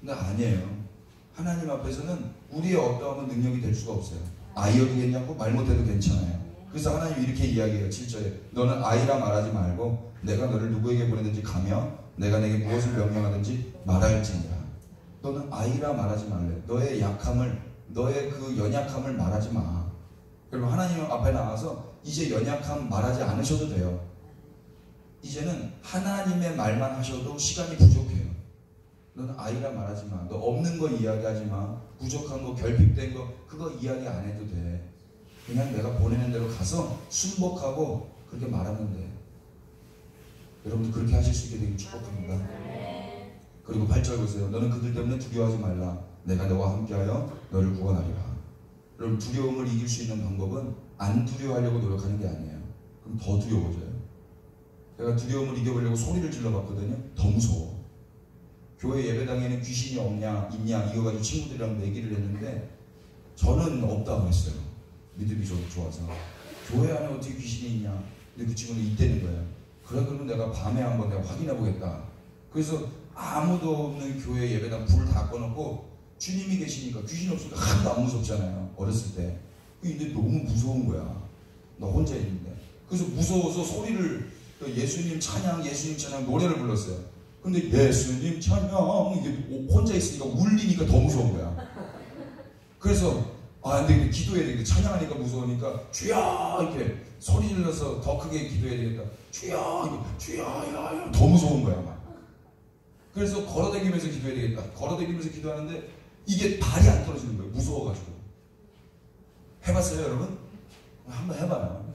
근데 아니에요. 하나님 앞에서는 우리의 어떠함은 능력이 될 수가 없어요. 아이여도 괜찮고 말 못해도 괜찮아요. 그래서 하나님이 이렇게 이야기해요. 7절에 너는 아이라 말하지 말고 내가 너를 누구에게 보내든지 가며 내가 내게 무엇을 명령하든지 말할지니라. 너는 아이라 말하지 말래. 너의 약함을, 너의 그 연약함을 말하지 마. 그리고 하나님 앞에 나와서 이제 연약함 말하지 않으셔도 돼요. 이제는 하나님의 말만 하셔도 시간이 부족해요. 너는 아이라 말하지 마. 너 없는 거 이야기하지 마. 부족한 거, 결핍된 거 그거 이야기 안 해도 돼. 그냥 내가 보내는 대로 가서 순복하고 그렇게 말하면 돼. 여러분도 그렇게 하실 수 있게 되길 축복합니다. 그리고 8절 보세요. 너는 그들 때문에 두려워하지 말라. 내가 너와 함께하여 너를 구원하리라. 여러분, 두려움을 이길 수 있는 방법은 안 두려워하려고 노력하는 게 아니에요. 그럼 더 두려워져요. 제가 두려움을 이겨보려고 소리를 질러봤거든요. 더 무서워. 교회 예배당에는 귀신이 없냐 있냐 이거 가지고 친구들이랑 얘기를 했는데 저는 없다고 했어요. 믿음이 좋아서. 교회 안에 어떻게 귀신이 있냐. 근데 그 친구는 있다는 거예요. 그래 그러면 내가 밤에 한번 내가 확인해 보겠다. 그래서 아무도 없는 교회 예배당 불을 다 꺼놓고 주님이 계시니까 귀신 없으니까 하나도 안 무섭잖아요. 어렸을 때. 근데 너무 무서운 거야. 나 혼자 있는데. 그래서 무서워서 소리를 예수님 찬양 노래를 불렀어요. 근데 예수님 찬양 이게 혼자 있으니까 울리니까 더 무서운 거야. 그래서 근데 기도해야 되겠다. 찬양하니까 무서우니까 주여 이렇게 소리 질러서 더 크게 기도해야 되겠다. 주여 주여 더 무서운 거야 막. 그래서 걸어다니면서 기도해야 되겠다. 걸어다니면서 기도하는데 이게 발이 안 떨어지는 거예요. 무서워가지고. 해봤어요 여러분? 한번 해봐요.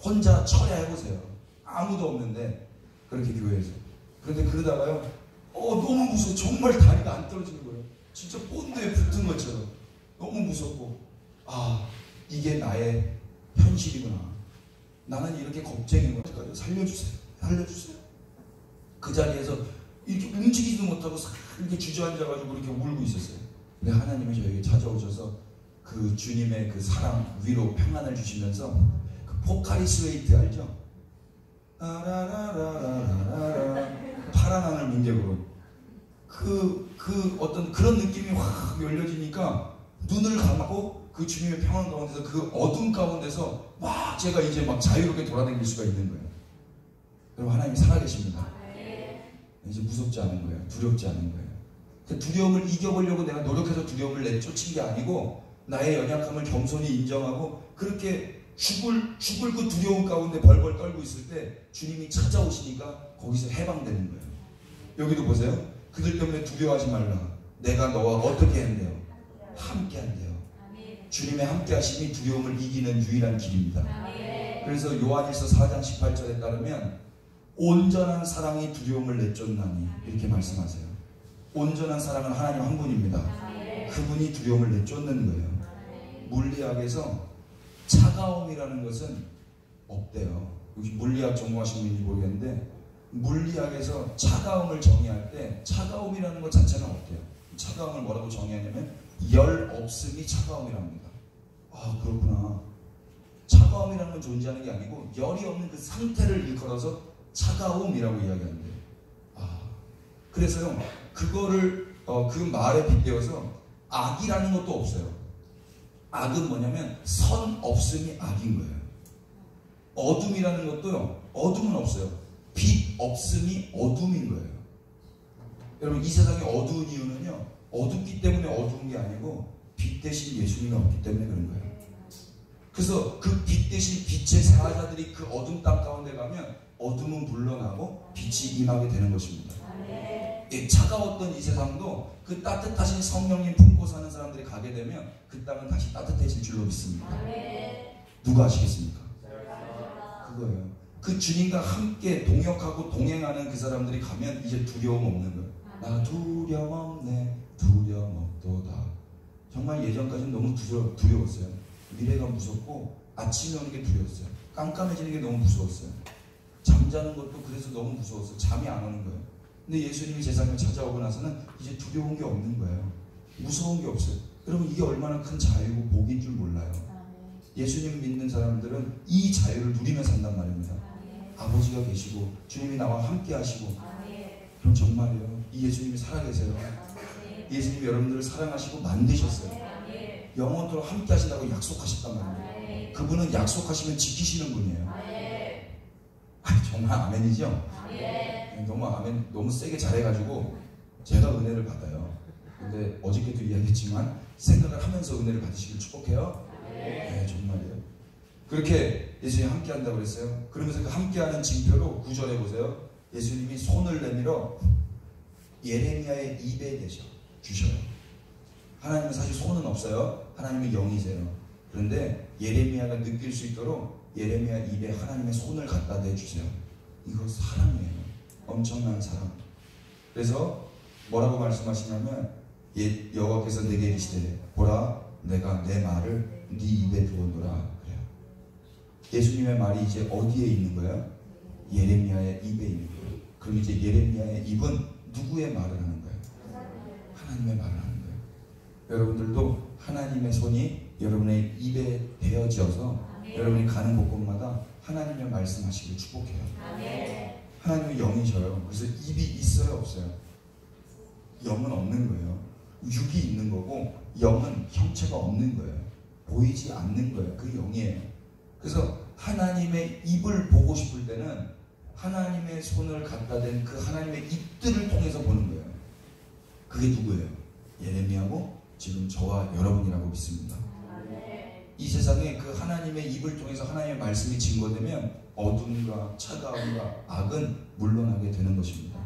혼자 철야해보세요. 아무도 없는데 그렇게 교회에서. 그런데 그러다가요 너무 무서워. 정말 다리가 안 떨어지는 거예요. 진짜 본드에 붙은 것처럼 너무 무섭고 이게 나의 현실이구나. 나는 이렇게 겁쟁인 거니까 살려주세요. 그 자리에서 이렇게 움직이지도 못하고 이렇게 주저앉아가지고 이렇게 울고 있었어요. 근데 하나님이 저에게 찾아오셔서 그 주님의 그 사랑, 위로, 평안을 주시면서 그 포카리스웨이트 알죠? 파란 하늘 문개구름 어떤 그런 느낌이 확 열려지니까 눈을 감고 그 주님의 평안 가운데서 그 어둠 가운데서 막 제가 이제 막 자유롭게 돌아다닐 수가 있는 거예요. 여러분 하나님이 살아계십니다. 이제 무섭지 않은 거예요. 두렵지 않은 거예요. 두려움을 이겨보려고 내가 노력해서 두려움을 내쫓은 게 아니고 나의 연약함을 겸손히 인정하고 그렇게 죽을 그 두려움 가운데 벌벌 떨고 있을 때 주님이 찾아오시니까 거기서 해방되는 거예요. 여기도 보세요. 그들 때문에 두려워하지 말라. 내가 너와 어떻게 한대요? 함께 한대요. 주님의 함께 하심이 두려움을 이기는 유일한 길입니다. 그래서 요한일서 4장 18절에 따르면 온전한 사랑이 두려움을 내쫓나니 이렇게 말씀하세요. 온전한 사랑은 하나님 한 분입니다. 그분이 두려움을 내쫓는 거예요. 물리학에서 차가움이라는 것은 없대요. 혹시 물리학 전공하신 분인지 모르겠는데 물리학에서 차가움을 정의할 때 차가움이라는 것 자체는 없대요. 차가움을 뭐라고 정의하냐면 열 없음이 차가움이라고 합니다. 그렇구나. 차가움이라는 건 존재하는 게 아니고 열이 없는 그 상태를 일컬어서 차가움이라고 이야기하는데 그래서요 그거를 그 말에 빗대어서 악이라는 것도 없어요. 악은 뭐냐면 선 없음이 악인 거예요. 어둠이라는 것도요, 어둠은 없어요. 빛 없음이 어둠인 거예요. 여러분, 이 세상이 어두운 이유는요, 어둡기 때문에 어두운 게 아니고 빛 대신 예수님이 없기 때문에 그런 거예요. 그래서 그 빛 대신 빛의 사자들이 그 어둠 땅 가운데 가면 어둠은 물러나고 빛이 임하게 되는 것입니다. 차가웠던 이 세상도 그 따뜻하신 성령님 품고 사는 사람들이 가게 되면 그 땅은 다시 따뜻해질 줄로 믿습니다. 누가 아시겠습니까? 그거예요. 그 주님과 함께 동역하고 동행하는 그 사람들이 가면 이제 두려움 없는 거예요. 나 두려움 없네, 두려움 없도다. 정말 예전까지는 너무 두려웠어요. 미래가 무섭고 아침에 오는 게 두려웠어요. 깜깜해지는 게 너무 무서웠어요. 잠자는 것도 그래서 너무 무서웠어요. 잠이 안 오는 거예요. 근데 예수님이 세상에 찾아오고 나서는 이제 두려운 게 없는 거예요. 무서운 게 없어요. 여러분, 이게 얼마나 큰 자유고 복인 줄 몰라요. 예수님 믿는 사람들은 이 자유를 누리며 산단 말입니다. 아버지가 계시고 주님이 나와 함께 하시고, 그럼 정말이요, 이 예수님이 살아계세요. 예수님이 여러분들을 사랑하시고 만드셨어요. 영원토록 함께 하신다고 약속하셨단 말이에요. 그분은 약속하시면 지키시는 분이에요. 정말 아멘이죠? 너무 아멘, 너무 세게 잘해가지고 제가 은혜를 받아요. 근데 어저께도 이야기했지만 생각을 하면서 은혜를 받으시길 축복해요. 네, 정말이에요. 그렇게 예수님이 함께 한다고 그랬어요. 그러면서 그 함께하는 징표로 9절에 보세요. 예수님이 손을 내밀어 예레미야의 입에 대셔 주셔요. 하나님은 사실 손은 없어요. 하나님은 영이세요. 그런데 예레미야가 느낄 수 있도록 예레미야 입에 하나님의 손을 갖다 대주세요. 이거 사랑이에요. 엄청난 사랑. 그래서 뭐라고 말씀하시냐면, 여호와께서 내게 이르시되 보라, 내가 내 말을 네 입에 두었노라 그래요. 예수님의 말이 이제 어디에 있는 거예요? 예레미야의 입에 있는 거예요. 그럼 이제 예레미야의 입은 누구의 말을 하는 거예요? 하나님의 말을 하는 거예요. 여러분들도 하나님의 손이 여러분의 입에 대어지어서 여러분이 가는 곳곳마다 하나님의 말씀하시길 축복해요. 하나님은 영이셔요. 그래서 입이 있어요, 없어요? 영은 없는 거예요. 육이 있는 거고 영은 형체가 없는 거예요. 보이지 않는 거예요. 그 영이에요. 그래서 하나님의 입을 보고 싶을 때는 하나님의 손을 갖다 댄 그 하나님의 입들을 통해서 보는 거예요. 그게 누구예요? 예레미야고 지금 저와 여러분이라고 믿습니다. 이 세상에 그 하나님의 입을 통해서 하나님의 말씀이 증거되면 어둠과 차가움과 악은 물러나게 되는 것입니다.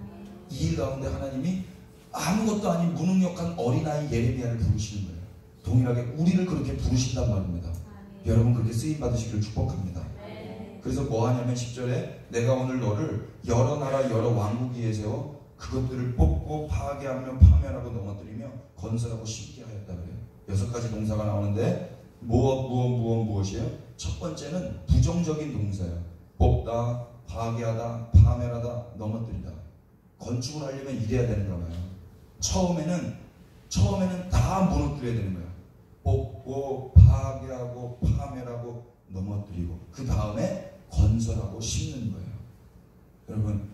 이 일 가운데 하나님이 아무것도 아닌 무능력한 어린아이 예레미야를 부르시는 거예요. 동일하게 우리를 그렇게 부르신단 말입니다. 여러분 그렇게 쓰임받으시기를 축복합니다. 그래서 뭐 하냐면 10절에 내가 오늘 너를 여러 나라 여러 왕국 위에 세워 그것들을 뽑고 파괴하며 파멸하고 넘어뜨리며 건설하고 심게 하였다 그래요. 6가지 동사가 나오는데 무엇이에요? 첫 번째는 부정적인 동사예요. 뽑다, 파괴하다, 파멸하다, 넘어뜨리다. 건축을 하려면 이래야 되는가 봐요. 처음에는 다 무너뜨려야 되는 거예요. 뽑고 파괴하고 파멸하고 넘어뜨리고 그 다음에 건설하고 심는 거예요. 여러분,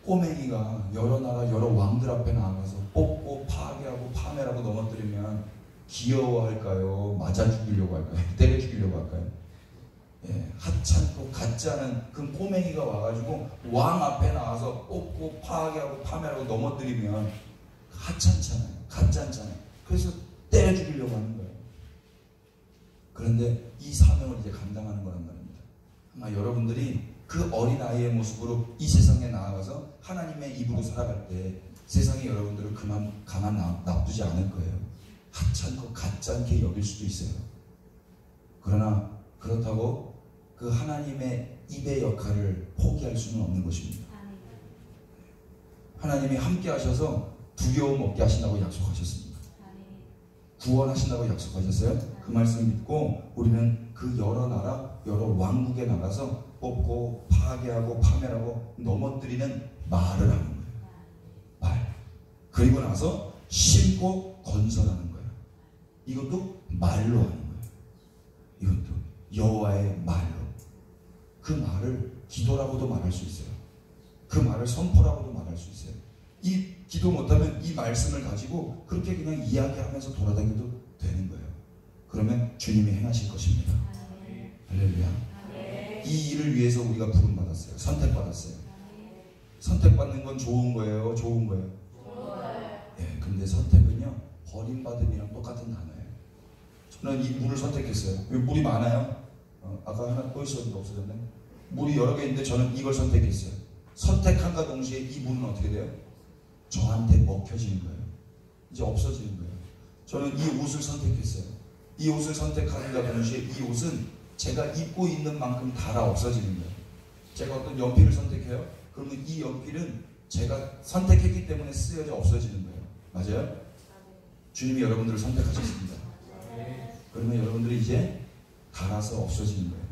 꼬맹이가 여러 나라 여러 왕들 앞에 나가서 뽑고 파괴하고 파멸하고 넘어뜨리면 귀여워할까요? 맞아 죽이려고 할까요? 때려 죽이려고 할까요? 예, 하찮고 같지 않은 그 꼬맹이가 와가지고 왕 앞에 나와서 뽑고 파괴하고 파멸하고 넘어뜨리면 하찮잖아요. 같지 않잖아요. 그래서 때려 죽이려고 하는 거예요. 그런데 이 사명을 이제 감당하는 거란 말입니다. 아마 여러분들이 그 어린아이의 모습으로 이 세상에 나아가서 하나님의 입으로 살아갈 때 세상이 여러분들을 가만 놔두지 않을 거예요. 하찮고 같지 않게 여길 수도 있어요. 그러나 그렇다고 그 하나님의 입의 역할을 포기할 수는 없는 것입니다. 하나님이 함께 하셔서 두려움 없게 하신다고 약속하셨습니다. 구원하신다고 약속하셨어요. 그 말씀 믿고 우리는 그 여러 나라 여러 왕국에 나가서 뽑고 파괴하고 파멸하고 넘어뜨리는 말을 하는 거예요. 말. 그리고 나서 심고 건설하는 거예요. 이것도 말로 하는 거예요. 이것도 여호와의 말로. 그 말을 기도라고도 말할 수 있어요. 그 말을 선포라고도 말할 수 있어요. 이 기도 못하면 이 말씀을 가지고 그렇게 그냥 이야기하면서 돌아다녀도 되는 거예요. 그러면 주님이 행하실 것입니다. 할렐루야. 이 일을 위해서 우리가 부름받았어요. 선택받았어요. 선택받는 건 좋은 거예요? 좋은 거예요? 예, 근데 선택은요, 버림받음이랑 똑같은 단어예요. 저는 이 물을 선택했어요. 물이 많아요? 아까 하나 또 있었는데 없어졌네. 물이 여러 개 있는데 저는 이걸 선택했어요. 선택한과 동시에 이 물은 어떻게 돼요? 저한테 먹혀지는 거예요. 이제 없어지는 거예요. 저는 이 옷을 선택했어요. 이 옷을 선택하는가 동시에 이 옷은 제가 입고 있는 만큼 닳아 없어지는 거예요. 제가 어떤 연필을 선택해요. 그러면 이 연필은 제가 선택했기 때문에 쓰여져 없어지는 거예요. 맞아요? 주님이 여러분들을 선택하셨습니다. 그러면 여러분들이 이제 닳아서 없어지는 거예요.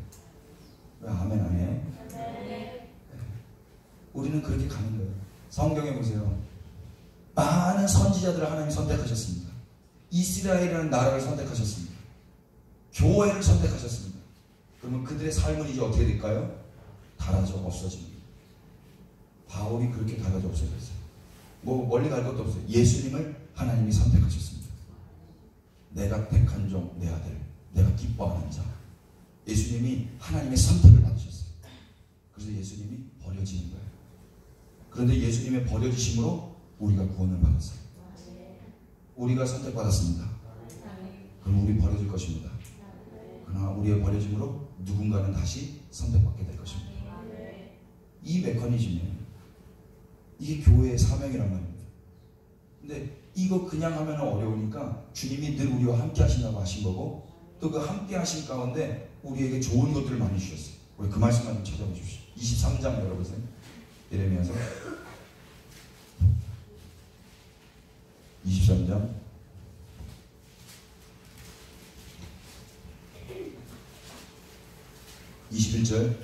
왜 아멘 안 해요? 우리는 그렇게 가는 거예요. 성경에 보세요. 많은 선지자들을 하나님 선택하셨습니다. 이스라엘이라는 나라를 선택하셨습니다. 교회를 선택하셨습니다. 그러면 그들의 삶은 이제 어떻게 될까요? 닳아져 없어집니다. 바울이 그렇게 닳아져 없어졌어요. 뭐 멀리 갈 것도 없어요. 예수님을 하나님이 선택하셨습니다. 내가 택한 종 내 아들, 내가 기뻐하는 자. 예수님이 하나님의 선택을 받으셨어요. 그래서 예수님이 버려지는 거예요. 그런데 예수님의 버려지심으로 우리가 구원을 받았어요. 우리가 선택받았습니다. 그럼 우리 버려질 것입니다. 그러나 우리의 버려짐으로 누군가는 다시 선택받게 될 것입니다. 이 메커니즘이에요. 이게 교회의 사명이란 말입니다. 근데 이거 그냥 하면 어려우니까 주님이 늘 우리와 함께 하신다고 하신 거고, 또 그 함께 하신 가운데 우리에게 좋은 것들을 많이 주셨어요. 우리 그 말씀만 좀 찾아봐 주십시오. 23장 열어보세요. 예레미야서 23장 21절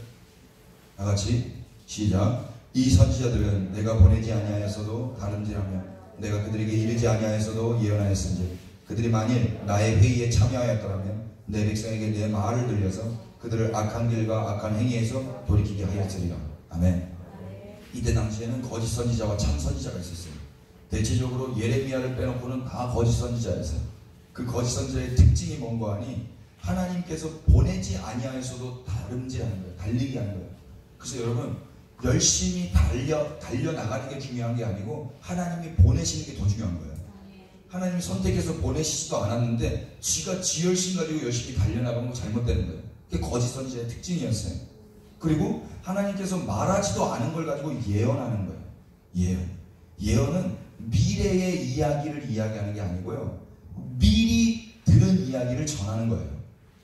다같이 시작. 이 선지자들은 내가 보내지 아니하였어도 다름질하며 내가 그들에게 이르지 아니하였어도 예언하였은지 그들이 만일 나의 회의에 참여하였더라면 내 백성에게 내 말을 들려서 그들을 악한 길과 악한 행위에서 돌이키게 하였으리라. 아멘. 이때 당시에는 거짓 선지자와 참 선지자가 있었어요. 대체적으로 예레미야를 빼놓고는 다 거짓 선지자였어요. 그 거짓 선지자의 특징이 뭔가 하니 하나님께서 보내지 아니하였어도 다름질하는 거예요. 달리게 하는 거예요. 그래서 여러분 열심히 달려나가는 게 중요한 게 아니고 하나님이 보내시는 게 더 중요한 거예요. 하나님이 선택해서 보내시지도 않았는데 지가 지 열심 가지고 열심히 달려나가는 거 잘못되는 거예요. 그게 거짓 선지자의 특징이었어요. 그리고 하나님께서 말하지도 않은 걸 가지고 예언하는 거예요. 예언은 미래의 이야기를 이야기하는 게 아니고요. 미리 들은 이야기를 전하는 거예요.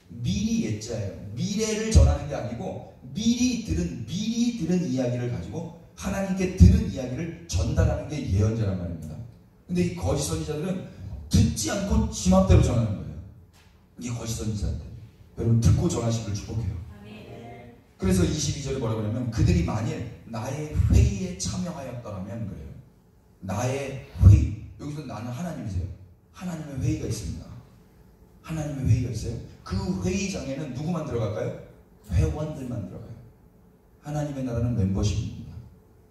미리 예자예요. 미래를 전하는 게 아니고 미리 들은 이야기를 가지고 하나님께 들은 이야기를 전달하는 게 예언자란 말입니다. 근데 이 거짓 선지자들은 듣지 않고 지 맘대로 전하는 거예요. 이게 거짓 선지자인데 여러분 듣고 전하시기를 축복해요. 그래서 22절에 뭐라고 하냐면 그들이 만일 나의 회의에 참여하였더라면 그래요. 나의 회의. 여기서 나는 하나님이세요. 하나님의 회의가 있습니다. 하나님의 회의가 있어요. 그 회의장에는 누구만 들어갈까요? 회원들만 들어가요. 하나님의 나라는 멤버십입니다.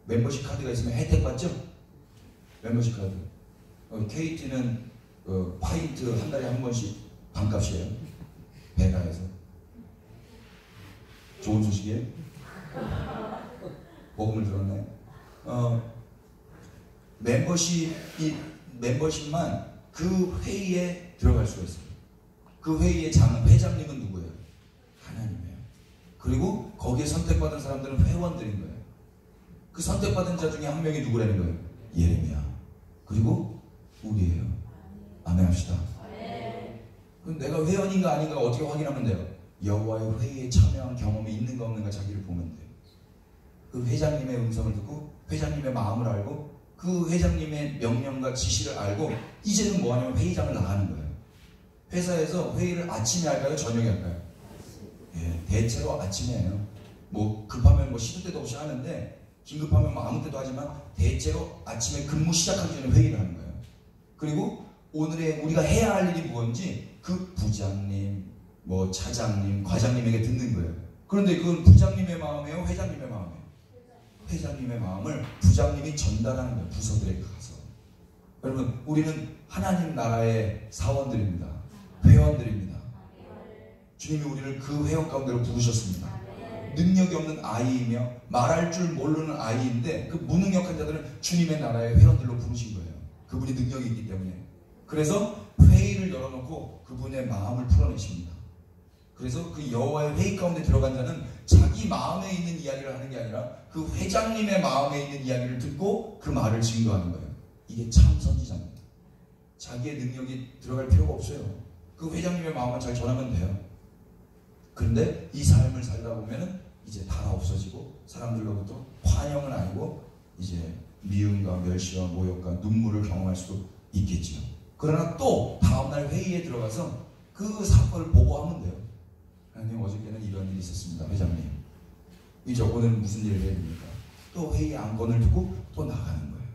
멤버십 카드가 있으면 혜택 받죠? 멤버십 카드. KT는 파인트 한 달에 한 번씩 반값이에요. 배가에서. 좋은 소식이에요? 복음을 들었나요? 멤버십만 그 회의에 들어갈 수가 있어요. 그 회의의 회장님은 누구예요? 하나님이에요. 그리고 거기에 선택받은 사람들은 회원들인 거예요. 그 선택받은 자 중에 한 명이 누구라는 거예요? 예레미야. 그리고 우리예요. 아멘 합시다. 그럼 내가 회원인가 아닌가 어떻게 확인하면 돼요? 여호와의 회의에 참여한 경험이 있는가 없는가 자기를 보면 돼요. 그 회장님의 음성을 듣고 회장님의 마음을 알고 그 회장님의 명령과 지시를 알고 이제는 뭐 하냐면 회의장을 나가는 거예요. 회사에서 회의를 아침에 할까요? 저녁에 할까요? 예, 대체로 아침에 해요. 뭐 급하면 뭐 시도 때도 없이 하는데 긴급하면 뭐 아무 때도 하지만 대체로 아침에 근무 시작하기 전에 회의를 하는 거예요. 그리고 오늘의 우리가 해야 할 일이 무엇인지 그 부장님, 뭐 차장님, 과장님에게 듣는 거예요. 그런데 그건 부장님의 마음이에요? 회장님의 마음이에요? 회장님의 마음을 부장님이 전달하는 거예요. 부서들에게 가서. 여러분 우리는 하나님 나라의 사원들입니다. 회원들입니다. 주님이 우리를 그 회원 가운데로 부르셨습니다. 능력이 없는 아이이며 말할 줄 모르는 아이인데 그 무능력한 자들은 주님의 나라의 회원들로 부르신 거예요. 그분이 능력이 있기 때문에. 그래서 회의를 열어놓고 그분의 마음을 풀어내십니다. 그래서 그 여호와의 회의 가운데 들어간 자는 자기 마음에 있는 이야기를 하는 게 아니라 그 회장님의 마음에 있는 이야기를 듣고 그 말을 증거하는 거예요. 이게 참 선지자입니다. 자기의 능력이 들어갈 필요가 없어요. 그 회장님의 마음만 잘 전하면 돼요. 그런데 이 삶을 살다 보면은 이제 다 없어지고 사람들로부터 환영은 아니고 이제 미움과 멸시와 모욕과 눈물을 경험할 수도 있겠지요. 그러나 또 다음날 회의에 들어가서 그 사건을 보고하면 돼요. 하나님, 어저께는 이런 일이 있었습니다. 회장님, 이제 오늘 무슨 일을 해야 됩니까? 또 회의 안건을 듣고 또 나가는 거예요.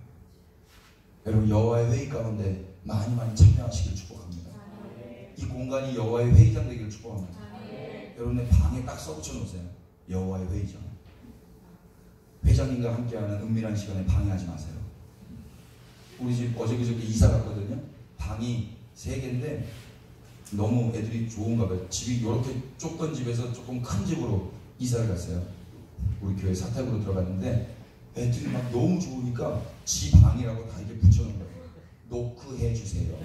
여러분, 여호와의 회의 가운데 많이 참여하시길 축복합니다. 이 공간이 여호와의 회의장 되기를 축복합니다. 여러분의 방에 딱 써붙여 놓으세요. 여호와의 회의장. 회장님과 함께하는 은밀한 시간에 방해하지 마세요. 우리 집 어제 그저께 이사 갔거든요. 방이 3개인데 너무 애들이 좋은가 봐요. 집이 이렇게 좁던 집에서 조금 큰 집으로 이사를 갔어요. 우리 교회 사택으로 들어갔는데 애들이 막 너무 좋으니까 지 방이라고 다 이렇게 붙여놓은 거예요. 노크해 주세요.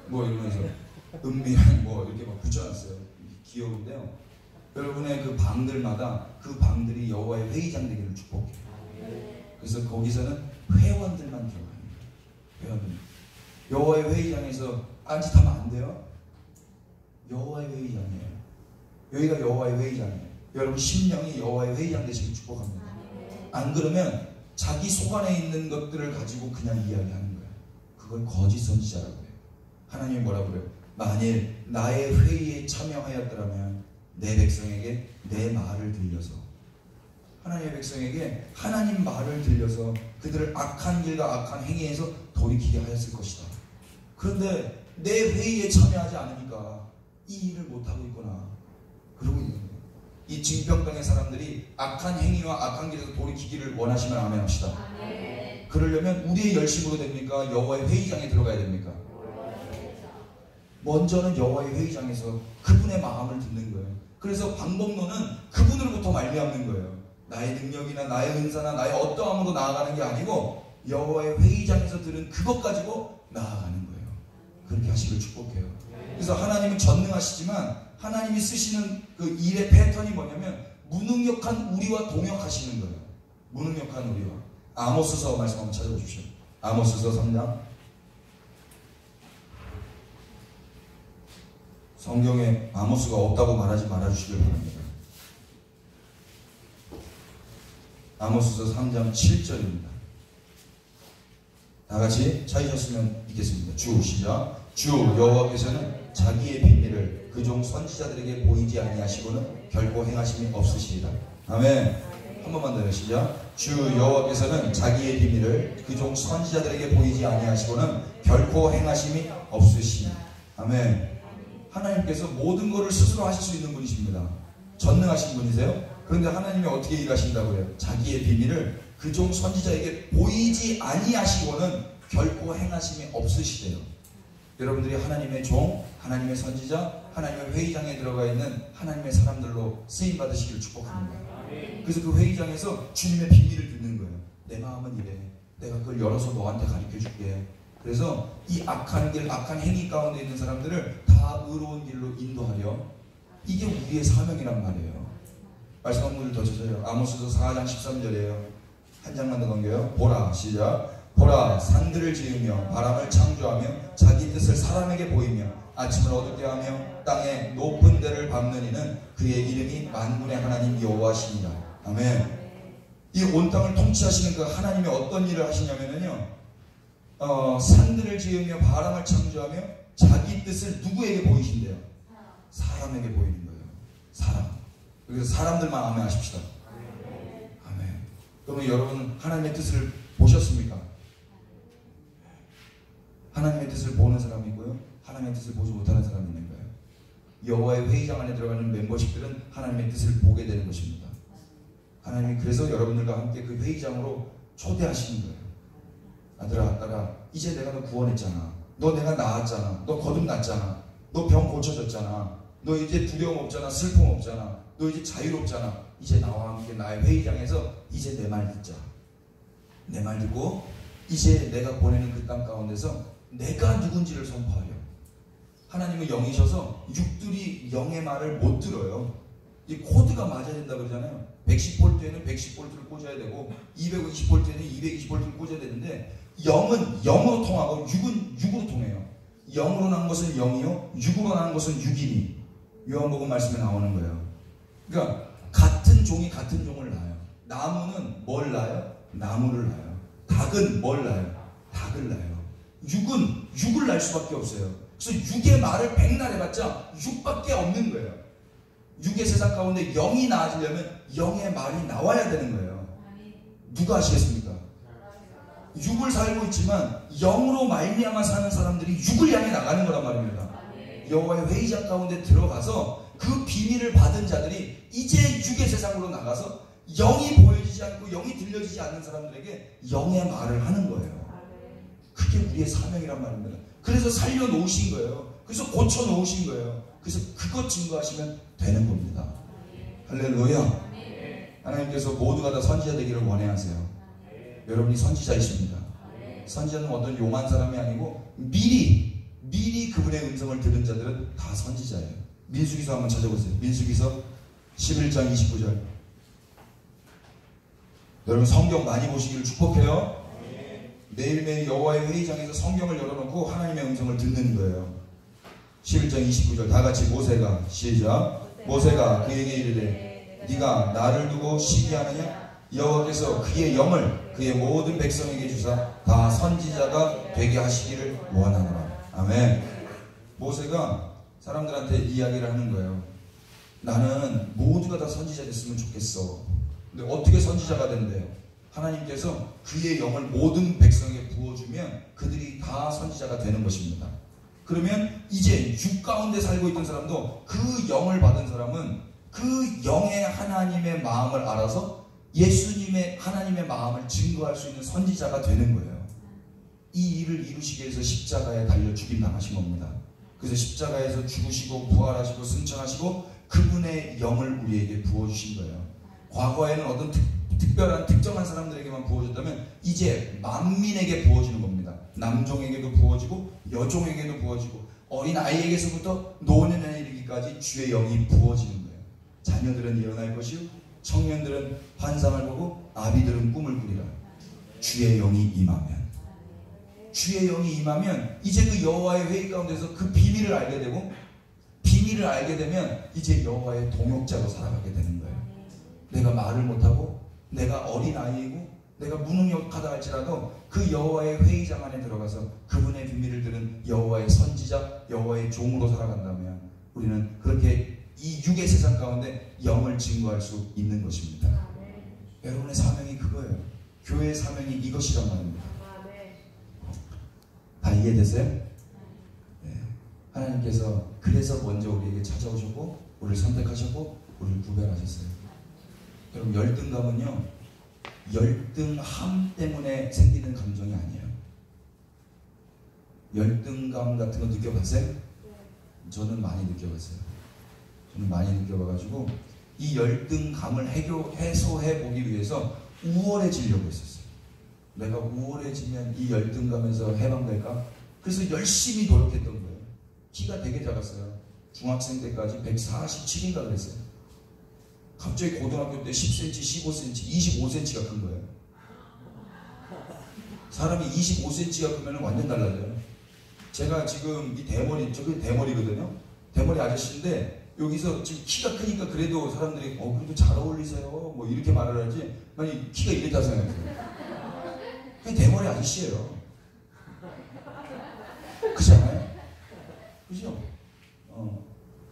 뭐 이러면서 은밀한 뭐 이렇게 막 붙여놨어요. 귀여운데요. 여러분의 그 방들마다 그 방들이 여호와의 회의장 되기를 축복해요. 그래서 거기서는 회원들만 들어가는 거예요. 회원들. 여호와의 회의장에서 딴짓하면 안 돼요. 여호와의 회의장이에요. 여기가 여호와의 회의장이에요. 여러분 심령이 여호와의 회의장 되시길 축복합니다. 안 그러면 자기 속 안에 있는 것들을 가지고 그냥 이야기하는 거예요. 그걸 거짓 선지자라고 해요. 하나님이 뭐라고 그래요? 만일 나의 회의에 참여하였더라면 내 백성에게 내 말을 들려서, 하나님의 백성에게 하나님 말을 들려서 그들을 악한 길과 악한 행위에서 돌이키게 하였을 것이다. 그런데 내 회의에 참여하지 않으니까 이 일을 못하고 있구나 그러고 있는 거예요. 이 징병당의 사람들이 악한 행위와 악한 길에서 돌이키기를 원하시면 아멘 합시다. 아멘. 그러려면 우리의 열심으로 됩니까? 여호와의 회의장에 들어가야 됩니까? 먼저는 여호와의 회의장에서 그분의 마음을 듣는 거예요. 그래서 방법론은 그분으로부터 말미암는 거예요. 나의 능력이나 나의 은사나 나의 어떠함으로 나아가는 게 아니고 여호와의 회의장에서 들은 그것 가지고 나아가는 거예요. 그렇게 하시길 축복해요. 그래서 하나님은 전능하시지만 하나님이 쓰시는 그 일의 패턴이 뭐냐면 무능력한 우리와 동역하시는 거예요. 무능력한 우리와. 아모스서 말씀 한번 찾아보십시오. 아모스서 3장. 성경에 아모스가 없다고 말하지 말아주시길 바랍니다. 아모스서 3장 7절입니다. 다같이 찾으셨으면 읽겠습니다. 주 시작. 주 여호와께서는 자기의 비밀을 그종 선지자들에게 보이지 아니하시고는 결코 행하심이 없으시리라. 아멘. 한 번만 더 시작. 주 여호와께서는 자기의 비밀을 그종 선지자들에게 보이지 아니하시고는 결코 행하심이 없으시니. 아멘. 하나님께서 모든 것을 스스로 하실 수 있는 분이십니다. 전능하신 분이세요. 그런데 하나님이 어떻게 일하신다고요? 자기의 비밀을 그종 선지자에게 보이지 아니하시고는 결코 행하심이 없으시대요. 여러분들이 하나님의 종, 하나님의 선지자, 하나님의 회의장에 들어가 있는 하나님의 사람들로 쓰임 받으시기를 축복합니다. 그래서 그 회의장에서 주님의 비밀을 듣는 거예요. 내 마음은 이래. 내가 그걸 열어서 너한테 가르쳐 줄게. 그래서 이 악한 길, 악한 행위 가운데 있는 사람들을 다 의로운 길로 인도하려. 이게 우리의 사명이란 말이에요. 말씀 한 문을 더 주세요. 아모스서 4장 13절이에요. 한 장만 더 넘겨요. 보라, 시작. 보라, 산들을 지으며 바람을 창조하며 자기 뜻을 사람에게 보이며 아침을 어둡게 하며 땅에 높은 데를 밟는 이는 그의 이름이 만군의 하나님 여호와시니라. 아멘. 이 온 땅을 통치하시는 그 하나님이 어떤 일을 하시냐면요, 산들을 지으며 바람을 창조하며 자기 뜻을 누구에게 보이신대요? 사람에게 보이는 거예요. 사람. 그래서 사람들만 아멘 하십시다. 아멘. 그러면 여러분 하나님의 뜻을 보셨습니까? 하나님의 뜻을 보는 사람이 있고요, 하나님의 뜻을 보지 못하는 사람이 있는 거예요. 여호와의 회의장 안에 들어가는 멤버십들은 하나님의 뜻을 보게 되는 것입니다. 하나님이 그래서 여러분들과 함께 그 회의장으로 초대하시는 거예요. 아들아, 딸아, 이제 내가 너 구원했잖아. 너 내가 낳았잖아. 너 거듭났잖아. 너 병 고쳐졌잖아. 너 이제 두려움 없잖아. 슬픔 없잖아. 너 이제 자유롭잖아. 이제 나와 함께 나의 회의장에서 이제 내 말 듣자. 내 말 듣고 이제 내가 보내는 그 땅 가운데서 내가 누군지를 선포하려. 하나님은 영이셔서 육들이 영의 말을 못 들어요. 이 코드가 맞아야 된다 그러잖아요. 110볼트에는 110볼트를 꽂아야 되고 220볼트에는 220볼트를 꽂아야 되는데 영은 영으로 통하고 육은 육으로 통해요. 영으로 난 것은 영이요, 육으로 난 것은 육이니. 요한복음 말씀에 나오는 거예요. 그러니까 같은 종이 같은 종을 낳아요. 나무는 뭘 낳아요? 나무를 낳아요. 닭은 뭘 낳아요? 닭을 낳아요. 육은 육을 낳을 수밖에 없어요. 그래서 육의 말을 백날 해봤자 육밖에 없는 거예요. 육의 세상 가운데 영이 나아지려면 영의 말이 나와야 되는 거예요. 누가 아시겠습니까? 육을 살고 있지만 영으로 말미암아 사는 사람들이 육을 향해 나가는 거란 말입니다. 여호와의 회의장 가운데 들어가서 그 비밀을 받은 자들이 이제 육의 세상으로 나가서 영이 보여지지 않고 영이 들려지지 않는 사람들에게 영의 말을 하는 거예요. 그게 우리의 사명이란 말입니다. 그래서 살려놓으신 거예요. 그래서 고쳐놓으신 거예요. 그래서 그것 증거하시면 되는 겁니다. 할렐루야. 하나님께서 모두가 다 선지자 되기를 원해하세요. 여러분이 선지자이십니다. 선지자는 어떤 용한 사람이 아니고 미리 그분의 음성을 들은 자들은 다 선지자예요. 민수기서 한번 찾아보세요. 민수기서 11장 29절. 여러분 성경 많이 보시기를 축복해요. 매일매일 여호와의 회의장에서 성경을 열어놓고 하나님의 음성을 듣는 거예요. 11장 29절 다같이 모세가 시작. 모세가 그에게 이르되 네가 나를 두고 시기하느냐? 여호와께서 그의 영을 그의 모든 백성에게 주사 다 선지자가 되게 하시기를 원하노라. 아멘. 모세가 사람들한테 이야기를 하는 거예요. 나는 모두가 다 선지자 됐으면 좋겠어. 근데 어떻게 선지자가 된대요? 하나님께서 그의 영을 모든 백성에게 부어주면 그들이 다 선지자가 되는 것입니다. 그러면 이제 육 가운데 살고 있던 사람도 그 영을 받은 사람은 그 영의 하나님의 마음을 알아서 예수님의 하나님의 마음을 증거할 수 있는 선지자가 되는 거예요. 이 일을 이루시기 위해서 십자가에 달려 죽임 당하신 겁니다. 그래서 십자가에서 죽으시고 부활하시고 승천하시고 그분의 영을 우리에게 부어주신 거예요. 과거에는 어떤 특별한 특정한 사람들에게만 부어졌다면 이제 만민에게 부어지는 겁니다. 남종에게도 부어지고 여종에게도 부어지고 어린 아이에게서부터 노년에 이르기까지 주의 영이 부어지는 거예요. 자녀들은 예언할 것이요 청년들은 환상을 보고 아비들은 꿈을 꾸리라. 주의 영이 임하면 주의 영이 임하면 이제 그 여호와의 회의 가운데서 그 비밀을 알게 되고 비밀을 알게 되면 이제 여호와의 동역자로 살아가게 되는 거예요. 내가 말을 못하고 내가 어린아이이고 내가 무능력하다 할지라도 그 여호와의 회의장 안에 들어가서 그분의 비밀을 들은 여호와의 선지자, 여호와의 종으로 살아간다면 우리는 그렇게 이 육의 세상 가운데 영을 증거할 수 있는 것입니다. 여러분의 사명이 그거예요. 교회의 사명이 이것이란 말입니다. 다 이해되세요? 네. 하나님께서 그래서 먼저 우리에게 찾아오셨고 우리를 선택하셨고 우리를 구별하셨어요. 여러분 열등감은요 열등함 때문에 생기는 감정이 아니에요. 열등감 같은 거 느껴봤어요? 저는 많이 느껴봤어요. 저는 많이 느껴봐가지고 이 열등감을 해소해 보기 위해서 우월해지려고 했었어요. 내가 우월해지면 이 열등감에서 해방될까? 그래서 열심히 노력했던 거예요. 키가 되게 작았어요. 중학생 때까지 147인가 그랬어요. 갑자기 고등학교 때 10cm, 15cm, 25cm가 큰 거예요. 사람이 25cm가 크면 완전 달라져요. 제가 지금 이 대머리, 저기 대머리거든요. 대머리 아저씨인데 여기서 지금 키가 크니까 그래도 사람들이 그래도 잘 어울리세요 뭐 이렇게 말을 하지 만약 키가 이랬다 생각해요. 그냥 대머리 아저씨예요. 그렇지 않아요? 그죠?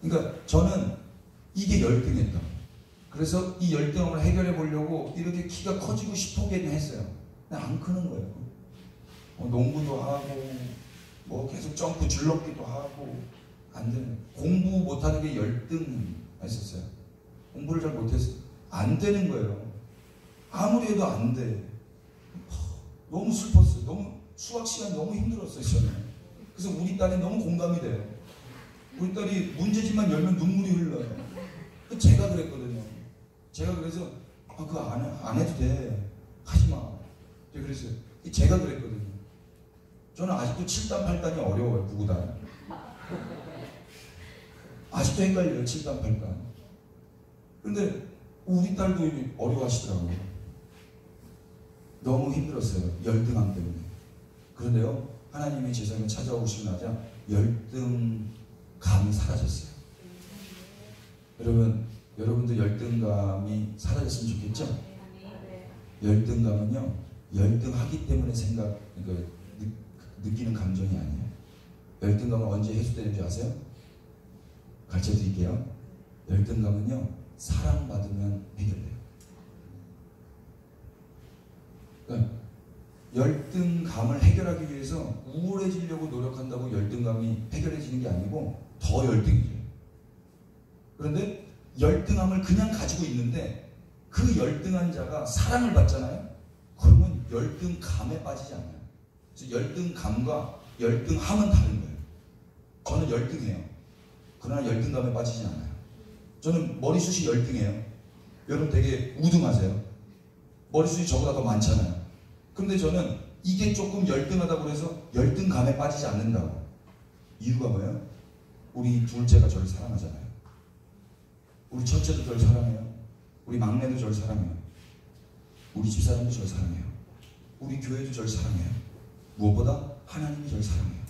그러니까 저는 이게 열등했다. 그래서 이 열등함을 해결해 보려고 이렇게 키가 커지고 싶어긴 했어요. 근데 안 크는 거예요. 농구도 하고 뭐 계속 점프 줄넘기도 하고 안 되는. 공부 못하는 게 열등했었어요. 공부를 잘 못했어요. 안 되는 거예요. 아무리 해도 안 돼. 너무 슬펐어요. 너무 수학 시간 너무 힘들었어요. 저는. 그래서 우리 딸이 너무 공감이 돼요. 우리 딸이 문제집만 열면 눈물이 흘러요. 제가 그랬거든요. 제가 그래서 그거 안 해도 돼. 하지 마. 그래서 제가 그랬거든요. 저는 아직도 7단 8단이 어려워요. 9단. 아직도 헷갈려요. 7단 8단. 근데 우리 딸도 어려워하시더라고요. 너무 힘들었어요. 열등함 때문에. 그런데요, 하나님이 제 삶에 찾아오시고 나자 열등감이 사라졌어요. 여러분도 열등감이 사라졌으면 좋겠죠? 열등감은요, 열등하기 때문에 느끼는 감정이 아니에요. 열등감은 언제 해소되는 줄 아세요? 가르쳐 드릴게요. 열등감은요, 사랑받으면 해결돼요. 그러니까 열등감을 해결하기 위해서 우울해지려고 노력한다고 열등감이 해결해지는 게 아니고 더 열등해져요. 그런데 열등함을 그냥 가지고 있는데 그 열등한 자가 사랑을 받잖아요. 그러면 열등감에 빠지지 않아요. 그래서 열등감과 열등함은 다른 거예요. 저는 열등해요. 그러나 열등감에 빠지지 않아요. 저는 머리숱이 열등해요. 여러분 되게 우등하세요. 머리숱이 저보다 더 많잖아요. 근데 저는 이게 조금 열등하다고 해서 열등감에 빠지지 않는다고. 이유가 뭐예요? 우리 둘째가 저를 사랑하잖아요. 우리 첫째도 저를 사랑해요. 우리 막내도 저를 사랑해요. 우리 집사람도 저를 사랑해요. 우리 교회도 저를 사랑해요. 무엇보다 하나님이 저를 사랑해요.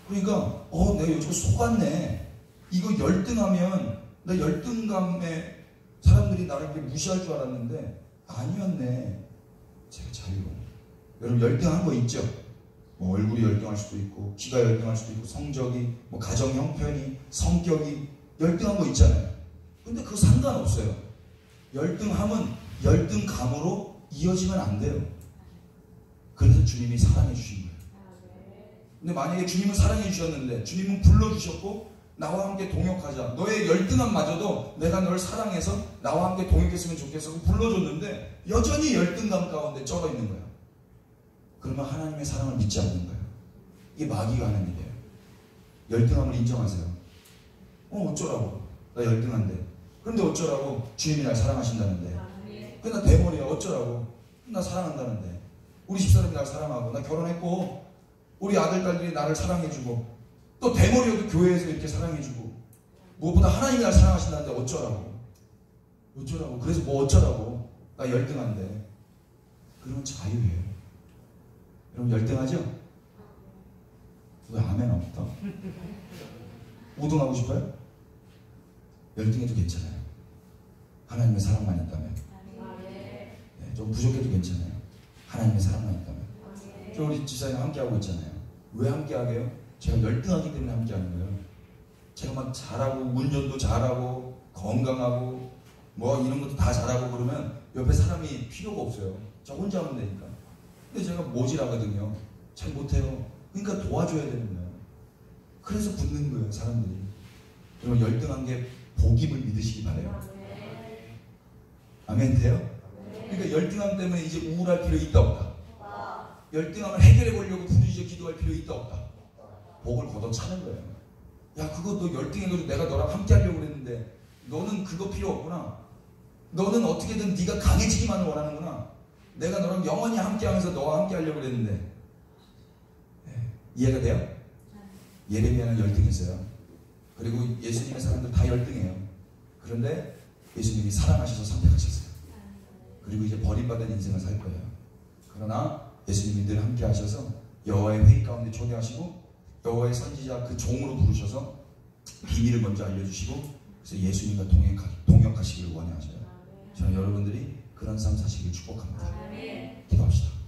그러니까 내가 요즘 속았네. 이거 열등하면 나 열등감에 사람들이 나를 이렇게 무시할 줄 알았는데 아니었네. 제가 자유로워. 여러분 열등한 거 있죠? 뭐 얼굴이 열등할 수도 있고 키가 열등할 수도 있고 성적이 뭐 가정 형편이 성격이 열등한 거 있잖아요. 근데 그거 상관없어요. 열등함은 열등감으로 이어지면 안 돼요. 그래서 주님이 사랑해 주신 거예요. 근데 만약에 주님은 사랑해 주셨는데 주님은 불러주셨고 나와 함께 동역하자. 너의 열등함마저도 내가 널 사랑해서 나와 함께 동역했으면 좋겠어. 불러줬는데 여전히 열등감 가운데 쩔어 있는 거야. 그러면 하나님의 사랑을 믿지 않는 거예요. 이게 마귀가 하는 일이에요. 열등함을 인정하세요. 어쩌라고. 나 열등한데. 그런데 어쩌라고. 주님이 날 사랑하신다는데. 근데 나 대머리야. 어쩌라고. 나 사랑한다는데. 우리 집사람이 날 사랑하고 나 결혼했고 우리 아들 딸들이 나를 사랑해주고 또 대머리여도 교회에서 이렇게 사랑해주고 무엇보다 하나님이 날 사랑하신다는데 어쩌라고. 그래서 뭐 어쩌라고. 나 열등한데. 그러면 자유예요. 여러분 열등하죠? 왜 아멘 없다? 우등하고 싶어요? 열등해도 괜찮아요. 하나님의 사랑만 있다면. 네, 좀 부족해도 괜찮아요. 하나님의 사랑만 있다면. 저 우리 집사님 함께하고 있잖아요. 왜 함께하게요? 제가 열등하기 때문에 함께하는 거예요. 제가 막 잘하고 운전도 잘하고 건강하고 뭐 이런 것도 다 잘하고 그러면 옆에 사람이 필요가 없어요. 저 혼자 하면 되니까. 근데 제가 모질하거든요. 잘 못해요. 그러니까 도와줘야 되는 거예요. 그래서 붙는 거예요, 사람들이. 여러분 열등한 게 복임을 믿으시기 바래요. 아멘 돼요? 그러니까 열등함 때문에 이제 우울할 필요 있다 없다. 열등함을 해결해 보려고 부르짖어 기도할 필요 있다 없다. 복을 걷어차는 거예요. 야 그거 너 열등해가지고 내가 너랑 함께 하려고 그랬는데 너는 그거 필요 없구나. 너는 어떻게든 네가 강해지기만을 원하는구나. 내가 너랑 영원히 함께하면서 너와 함께 하려고 그랬는데. 이해가 돼요? 예레미야는 열등했어요. 그리고 예수님의 사람들 다 열등해요. 그런데 예수님이 사랑하셔서 선택하셨어요. 그리고 이제 버림받은 인생을 살 거예요. 그러나 예수님이 늘 함께 하셔서 여호와의 회의 가운데 초대하시고 여호와의 선지자 그 종으로 부르셔서 비밀을 먼저 알려주시고 그래서 예수님과 동역하시기를 원하셔요. 저는 여러분들이 그런 삶 사시길 축복합니다. 기도합시다.